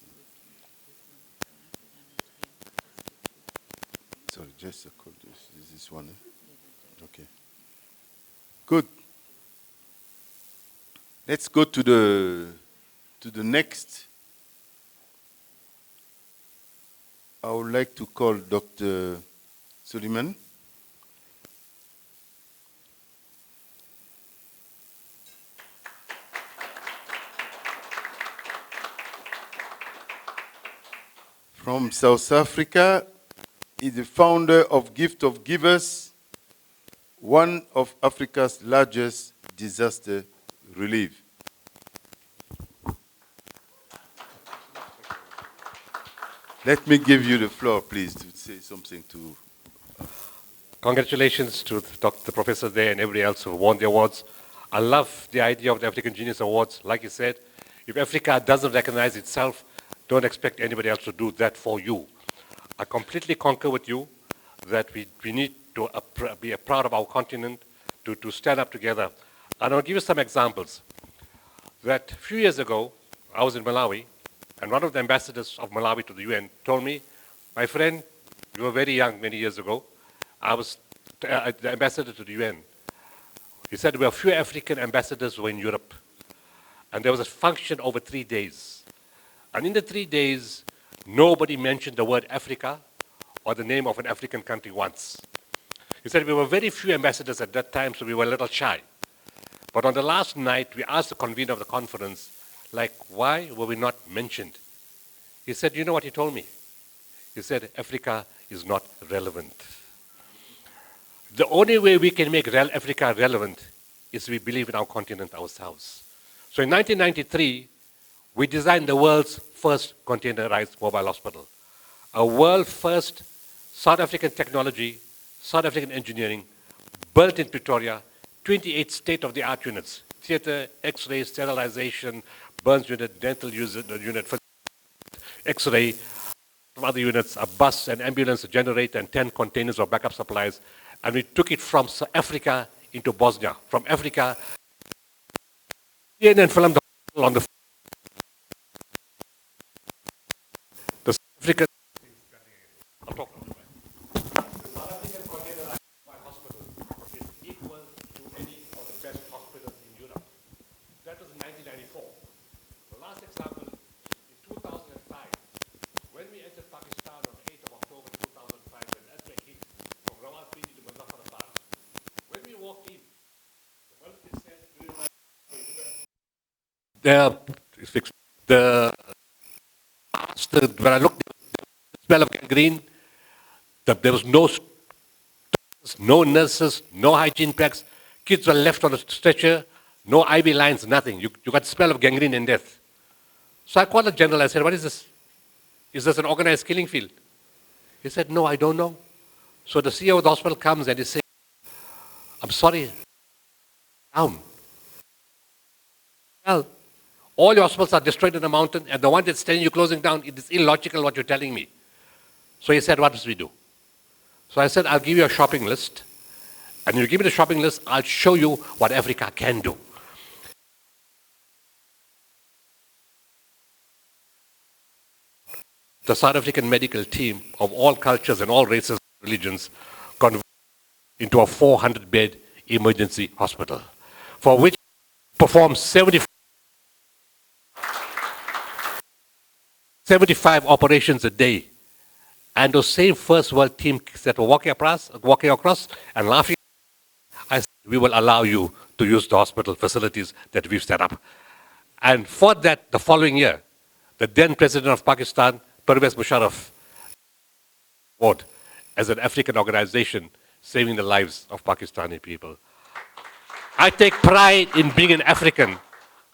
Sorry, just a call this. Is this one? Okay. Good. Let's go to the next. I would like to call Dr. Suleiman. From South Africa, he's the founder of Gift of Givers, one of Africa's largest disaster relief. Let me give you the floor, please, to say something to. Congratulations to the professor there and everybody else who won the awards. I love the idea of the African Genius Awards. Like you said, if Africa doesn't recognize itself, Don't expect anybody else to do that for you. I completely concur with you that we need to be proud of our continent, to stand up together. And I'll give you some examples. That a few years ago, I was in Malawi, and one of the ambassadors of Malawi to the UN told me, my friend, you were very young many years ago. I was the ambassador to the UN. He said there were a few African ambassadors who were in Europe. And there was a function over 3 days. And in the 3 days, nobody mentioned the word Africa or the name of an African country once. He said we were very few ambassadors at that time, so we were a little shy. But on the last night, we asked the convener of the conference, like, why were we not mentioned? He said, you know what he told me? He said, Africa is not relevant. The only way we can make Africa relevant is we believe in our continent ourselves. So in 1993, we designed the world's first containerized mobile hospital. A world first South African technology, South African engineering, built in Pretoria, 28 state-of-the-art units, theater, X-ray, sterilization, burns unit, dental unit, X-ray, other units, a bus, an ambulance, a generator, and 10 containers of backup supplies. And we took it from Africa into Bosnia. From Africa, and filmed on the African. I'll talk about it. The South African containerized hospital is equal to any of the best hospitals in Europe. That was in 1994. The last example, in 2005, when we entered Pakistan on 8th of October 2005, when earthquake hit from Rawalpindi to Muzaffarabad, when we walked in, the military said, when I looked, the smell of gangrene, there was no nurses, no hygiene packs. Kids were left on a stretcher, no IV lines, nothing. You got the smell of gangrene and death. So I called the general. I said, what is this? Is this an organized killing field? He said, no, I don't know. So the CEO of the hospital comes and he says, I'm sorry, down. Well, all your hospitals are destroyed in the mountain, and the one that's telling you closing down, it is illogical what you're telling me. So he said, what must we do? So I said, I'll give you a shopping list, and you give me the shopping list, I'll show you what Africa can do. The South African medical team of all cultures and all races and religions converted into a 400-bed emergency hospital, for which performed 75 operations a day. And those same first world teams that were walking across and laughing, I said, we will allow you to use the hospital facilities that we've set up. And for that, the following year, the then president of Pakistan, Prof Mashudu Tshifularo, as an African organization saving the lives of Pakistani people. I take pride in being an African.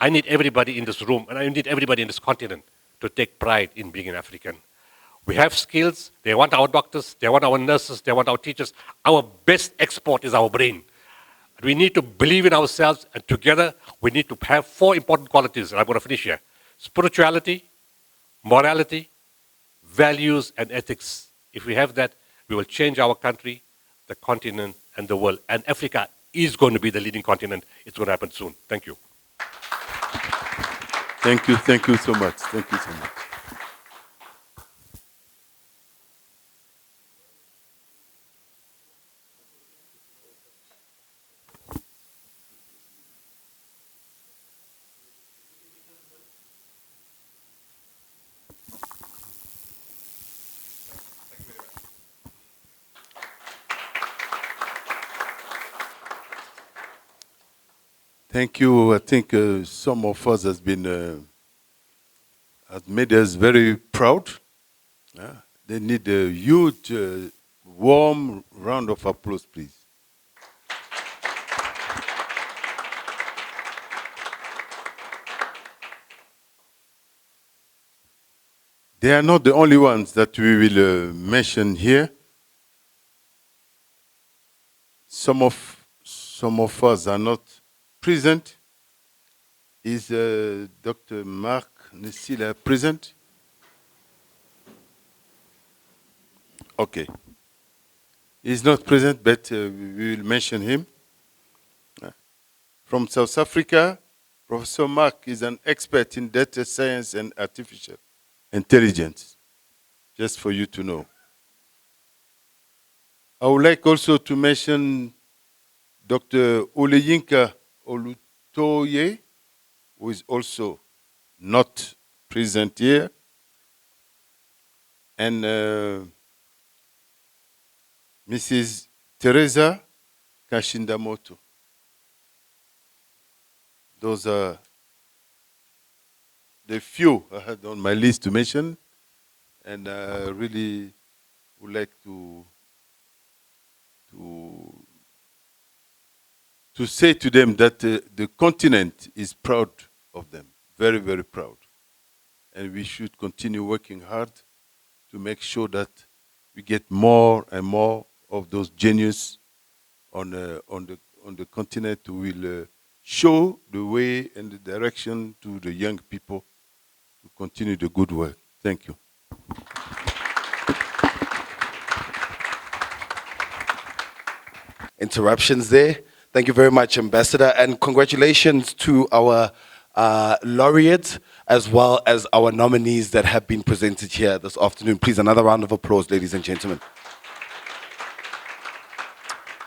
I need everybody in this room, and I need everybody in this continent to take pride in being an African. We have skills. They want our doctors. They want our nurses. They want our teachers. Our best export is our brain. We need to believe in ourselves, and together we need to have 4 important qualities, and I'm going to finish here. Spirituality, morality, values, and ethics. If we have that, we will change our country, the continent, and the world. And Africa is going to be the leading continent. It's going to happen soon. Thank you. Thank you so much. Thank you so much. Thank you. I think some of us has made us very proud. They need a huge, warm round of applause, please. They are not the only ones that we will mention here. Some of us are not present. Is Dr. Mark Nesila present? Okay. He's not present, but we will mention him. From South Africa, Professor Mark is an expert in data science and artificial intelligence, just for you to know. I would like also to mention Dr. Oluyinka Olutoye, who is also not present here, and Mrs. Theresa Kachindamoto. Those are the few I had on my list to mention, and I really would like to say to them that the continent is proud of them, very, very proud. And we should continue working hard to make sure that we get more and more of those genius on the continent who will show the way and the direction to the young people to continue the good work. Thank you. Interruptions there. Thank you very much, Ambassador, and congratulations to our laureates as well as our nominees that have been presented here this afternoon. Please, another round of applause, ladies and gentlemen.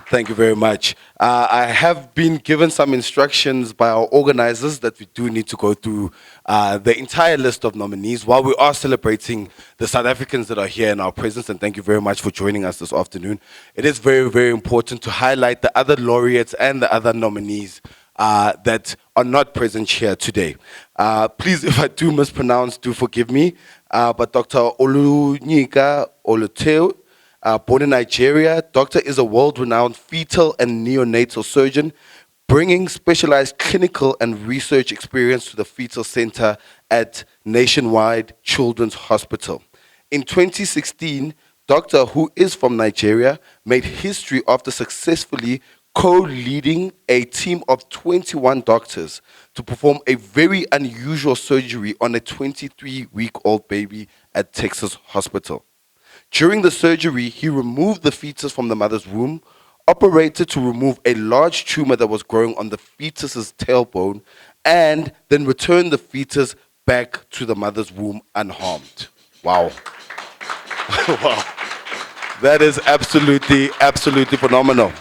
Thank you very much. I have been given some instructions by our organizers that we do need to go through the entire list of nominees while we are celebrating the South Africans that are here in our presence, and thank you very much for joining us this afternoon. It is very, very important to highlight the other laureates and the other nominees that are not present here today. Please, if I do mispronounce, do forgive me, but Dr. Oluyinka Olutoye, born in Nigeria, Doctor is a world-renowned fetal and neonatal surgeon, bringing specialized clinical and research experience to the fetal center at Nationwide Children's Hospital. In 2016, Doctor, who is from Nigeria, made history after successfully co-leading a team of 21 doctors to perform a very unusual surgery on a 23-week-old baby at Texas Hospital. During the surgery, he removed the fetus from the mother's womb, operated to remove a large tumor that was growing on the fetus's tailbone, and then returned the fetus back to the mother's womb unharmed. Wow. Wow. That is absolutely, absolutely phenomenal.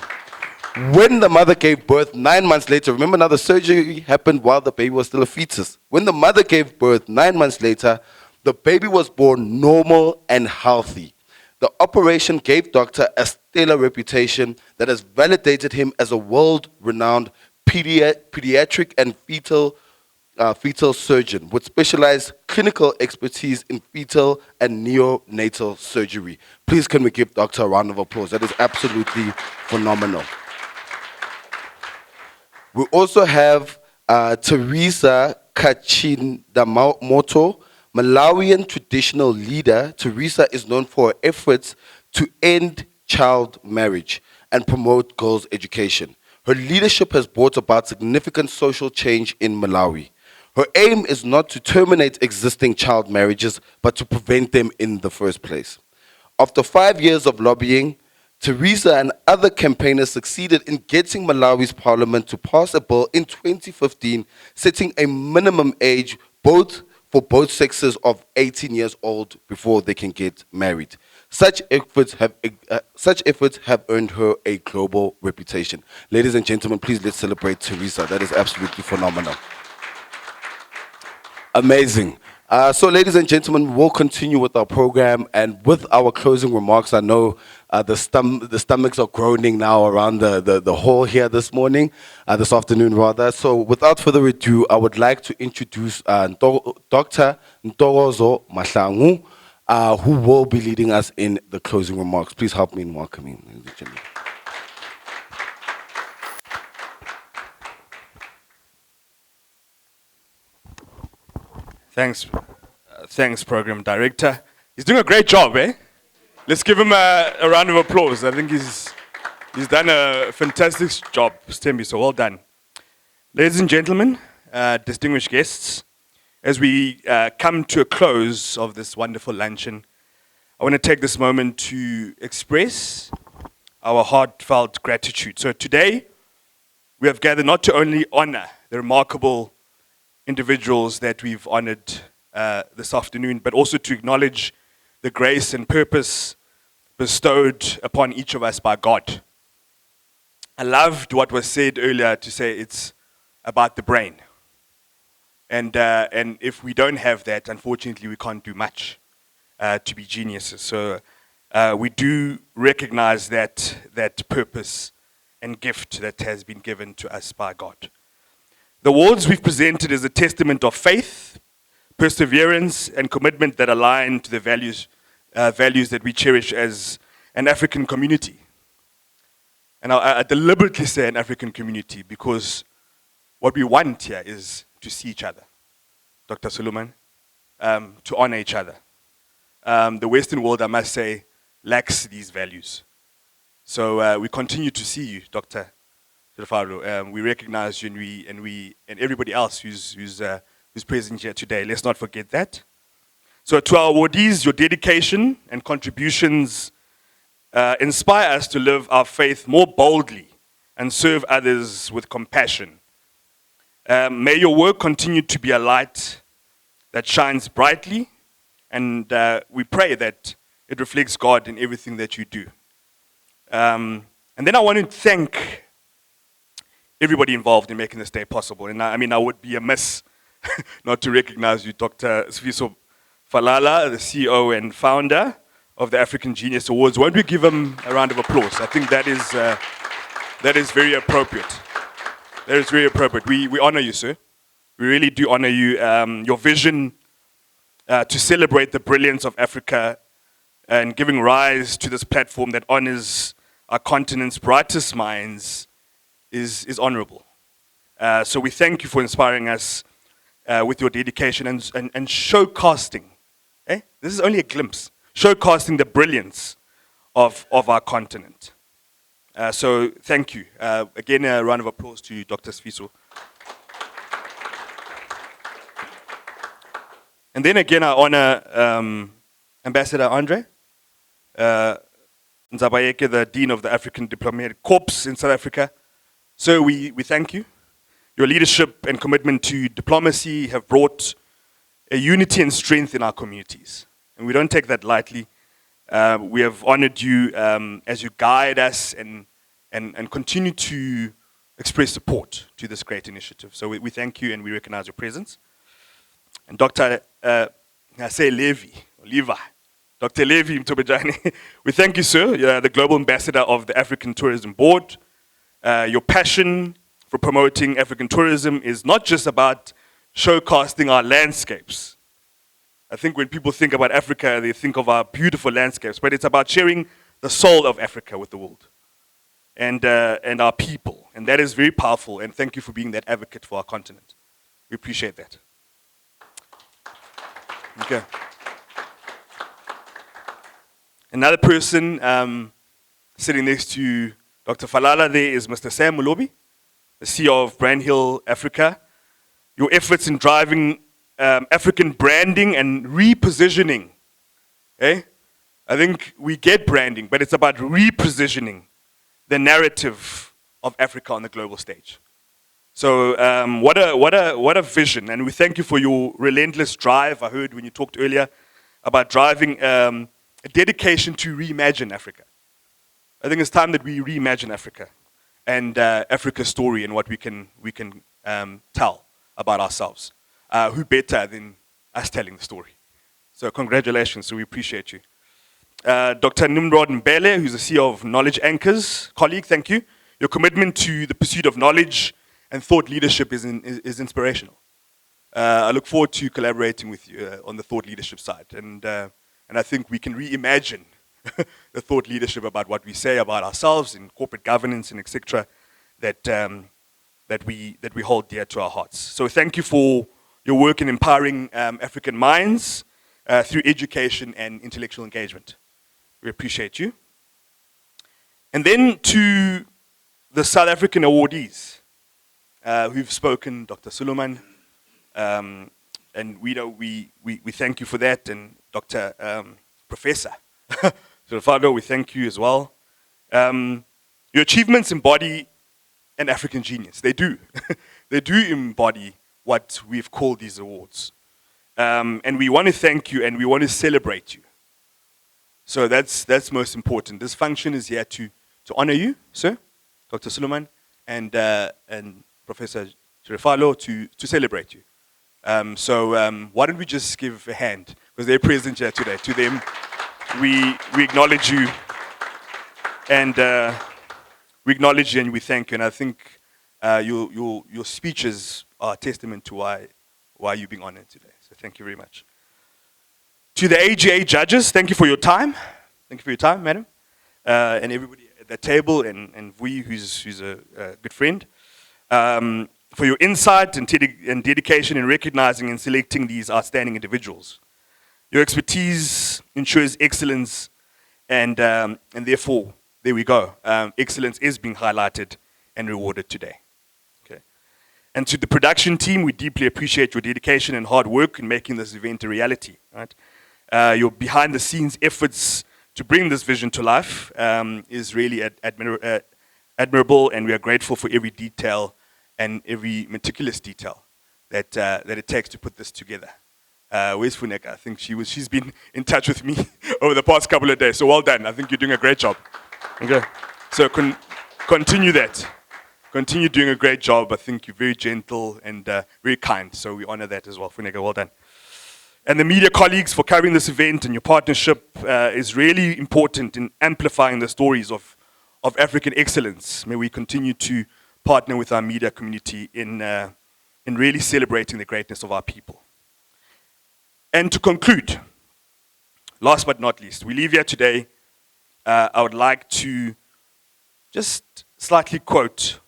When the mother gave birth 9 months later, remember now the surgery happened while the baby was still a fetus. When the mother gave birth 9 months later, the baby was born normal and healthy. The operation gave Doctor a stellar reputation that has validated him as a world-renowned pediatric and fetal surgeon with specialized clinical expertise in fetal and neonatal surgery. Please, can we give Doctor a round of applause? That is absolutely phenomenal. We also have Theresa Kachindamoto, Malawian traditional leader. Theresa is known for her efforts to end child marriage and promote girls' education. Her leadership has brought about significant social change in Malawi. Her aim is not to terminate existing child marriages, but to prevent them in the first place. After 5 years of lobbying, Theresa and other campaigners succeeded in getting Malawi's parliament to pass a bill in 2015, setting a minimum age for both sexes of 18 years old before they can get married. Such efforts have earned her a global reputation. Ladies and gentlemen, please let's celebrate Theresa. That is absolutely phenomenal. Amazing. So, ladies and gentlemen, we'll continue with our program, and with our closing remarks, I know the stomachs are groaning now around the hall here this afternoon rather. So, without further ado, I would like to introduce Dr. Ntorozo Mahlangu, who will be leading us in the closing remarks. Please help me in welcoming, ladies and gentlemen. Thanks, Program Director. He's doing a great job, eh? Let's give him a round of applause. I think he's done a fantastic job, Stembi, so well done. Ladies and gentlemen, distinguished guests, as we come to a close of this wonderful luncheon, I want to take this moment to express our heartfelt gratitude. So today, we have gathered not to only honor the remarkable individuals that we've honored this afternoon, but also to acknowledge the grace and purpose bestowed upon each of us by God. I loved what was said earlier to say it's about the brain. And if we don't have that, unfortunately, we can't do much to be geniuses. So we do recognize that purpose and gift that has been given to us by God. The awards we've presented is a testament of faith, perseverance, and commitment that align to the values that we cherish as an African community. And I deliberately say an African community because what we want here is to see each other, Dr. Suleiman, to honor each other. The Western world, I must say, lacks these values. So we continue to see you, Dr. Tshifularo. We recognize you and everybody else who's present here today. Let's not forget that. So to our awardees, your dedication and contributions inspire us to live our faith more boldly and serve others with compassion. May your work continue to be a light that shines brightly, and we pray that it reflects God in everything that you do. And then I want to thank everybody involved in making this day possible. And I would be amiss not to recognize you, Dr. Sfiso Falala, the CEO and founder of the African Genius Awards. Won't we give him a round of applause? I think that is very appropriate. That is very appropriate. We honor you, sir. We really do honor you. Your vision to celebrate the brilliance of Africa and giving rise to this platform that honors our continent's brightest minds is honorable. So we thank you for inspiring us with your dedication and showcasting. This is only a glimpse. Showcasting the brilliance of our continent. So thank you. Again, a round of applause to Dr. Sfiso. And then again, I honor Ambassador Andre Nzabayeke, the Dean of the African Diplomatic Corps in South Africa. So we thank you. Your leadership and commitment to diplomacy have brought a unity and strength in our communities. And we don't take that lightly. We have honored you as you guide us and continue to express support to this great initiative. So we thank you and we recognize your presence. And Dr. Levi, Dr. Levi Mtobejane, we thank you, sir. You're the Global Ambassador of the African Tourism Board. Your passion for promoting African tourism is not just about showcasing our landscapes. I think when people think about Africa, they think of our beautiful landscapes, but it's about sharing the soul of Africa with the world and our people. And that is very powerful, and thank you for being that advocate for our continent. We appreciate that. Okay. Another person sitting next to Dr. Falala there is Mr. Sam Mulobi, the CEO of Brand Hill Africa. Your efforts in driving African branding and repositioning. I think we get branding, but it's about repositioning the narrative of Africa on the global stage. So what a vision, and we thank you for your relentless drive. I heard when you talked earlier about driving a dedication to reimagine Africa. I think it's time that we reimagine Africa and Africa's story and what we can tell about ourselves. Who better than us telling the story? So congratulations, so we appreciate you. Dr. Nimrod Mbele, who's the CEO of Knowledge Anchors. Colleague, thank you. Your commitment to the pursuit of knowledge and thought leadership is inspirational. I look forward to collaborating with you on the thought leadership side. And I think we can reimagine the thought leadership about what we say about ourselves in corporate governance and etc. that we hold dear to our hearts. So thank you for your work in empowering African minds through education and intellectual engagement. We appreciate you. And then to the South African awardees who've spoken, Dr. Suleiman, and we thank you for that, and Dr. Professor Tshifularo, we thank you as well. Your achievements embody an African genius. They do. They do embody what we've called these awards. And we want to thank you and we want to celebrate you. So that's most important. This function is here to honor you, sir, Dr. Suleiman, and Professor Tshifularo to celebrate you. So why don't we just give a hand, because they're present here today. To them, we acknowledge you, and we acknowledge you and we thank you. And I think your speeches are a testament to why you're being honored today. So thank you very much. To the AGA judges, thank you for your time. Thank you for your time, madam. And everybody at the table, and Vui, who's a good friend. For your insight and dedication in recognizing and selecting these outstanding individuals. Your expertise ensures excellence, and therefore, there we go. Excellence is being highlighted and rewarded today. Okay. And to the production team, we deeply appreciate your dedication and hard work in making this event a reality. Right? Your behind-the-scenes efforts to bring this vision to life is really admirable, and we are grateful for every detail and every meticulous detail that it takes to put this together. Where's Funeka? I think she's been in touch with me over the past couple of days. So well done. I think you're doing a great job. Okay. So continue that. Continue doing a great job. I think you're very gentle and very kind. So we honor that as well. Funeka, well done. And the media colleagues for covering this event, and your partnership is really important in amplifying the stories of African excellence. May we continue to partner with our media community in really celebrating the greatness of our people. And to conclude, last but not least, we leave here today. I would like to just slightly quote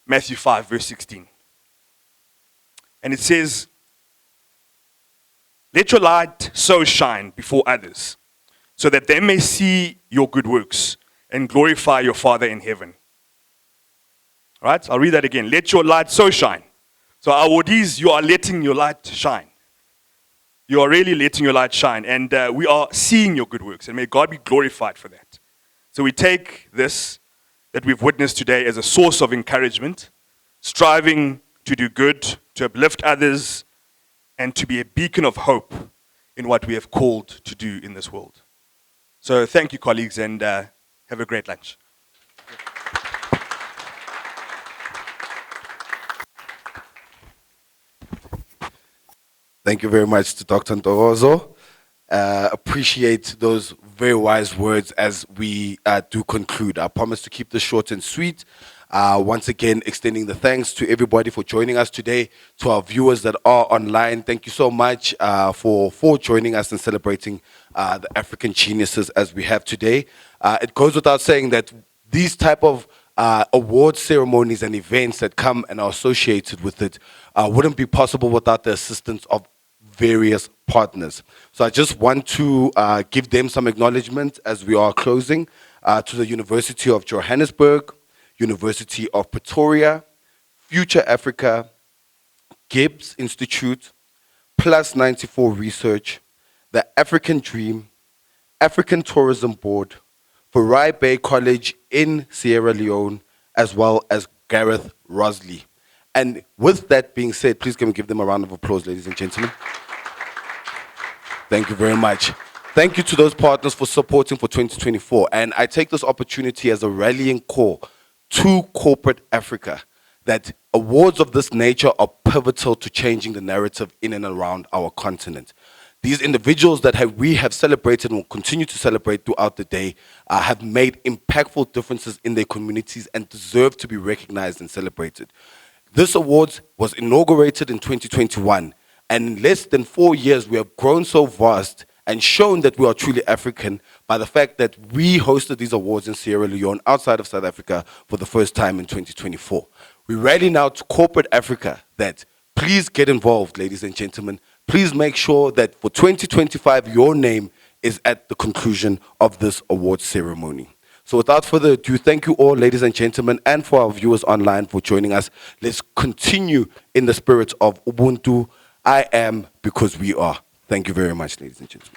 Matthew 5, verse 16. And it says, "Let your light so shine before others, so that they may see your good works and glorify your Father in heaven." All right, I'll read that again. Let your light so shine. So our awardees, you are letting your light shine. You are really letting your light shine. And we are seeing your good works. And may God be glorified for that. So we take this that we've witnessed today as a source of encouragement, striving to do good, to uplift others, and to be a beacon of hope in what we have called to do in this world. So thank you, colleagues, and have a great lunch. Thank you very much to Dr. Ntorozo. Appreciate those very wise words as we do conclude. I promise to keep this short and sweet. Once again, extending the thanks to everybody for joining us today, to our viewers that are online. Thank you so much for joining us and celebrating the African geniuses as we have today. It goes without saying that these type of award ceremonies and events that come and are associated with it wouldn't be possible without the assistance of various partners. So I just want to give them some acknowledgement as we are closing, to the University of Johannesburg, University of Pretoria, Future Africa, Gibbs Institute, Plus 94 Research, the African Dream, African Tourism Board, Farai Bay College in Sierra Leone, as well as Gareth Rosley. And with that being said, please can we give them a round of applause, ladies and gentlemen. Thank you very much. Thank you to those partners for supporting for 2024. And I take this opportunity as a rallying call to corporate Africa that awards of this nature are pivotal to changing the narrative in and around our continent. These individuals that we have celebrated and will continue to celebrate throughout the day have made impactful differences in their communities and deserve to be recognized and celebrated. This award was inaugurated in 2021, and in less than 4 years, we have grown so vast and shown that we are truly African by the fact that we hosted these awards in Sierra Leone outside of South Africa for the first time in 2024. We rally now to corporate Africa that please get involved, ladies and gentlemen. Please make sure that for 2025, your name is at the conclusion of this award ceremony. So without further ado, thank you all, ladies and gentlemen, and for our viewers online for joining us. Let's continue in the spirit of Ubuntu. I am because we are. Thank you very much, ladies and gentlemen.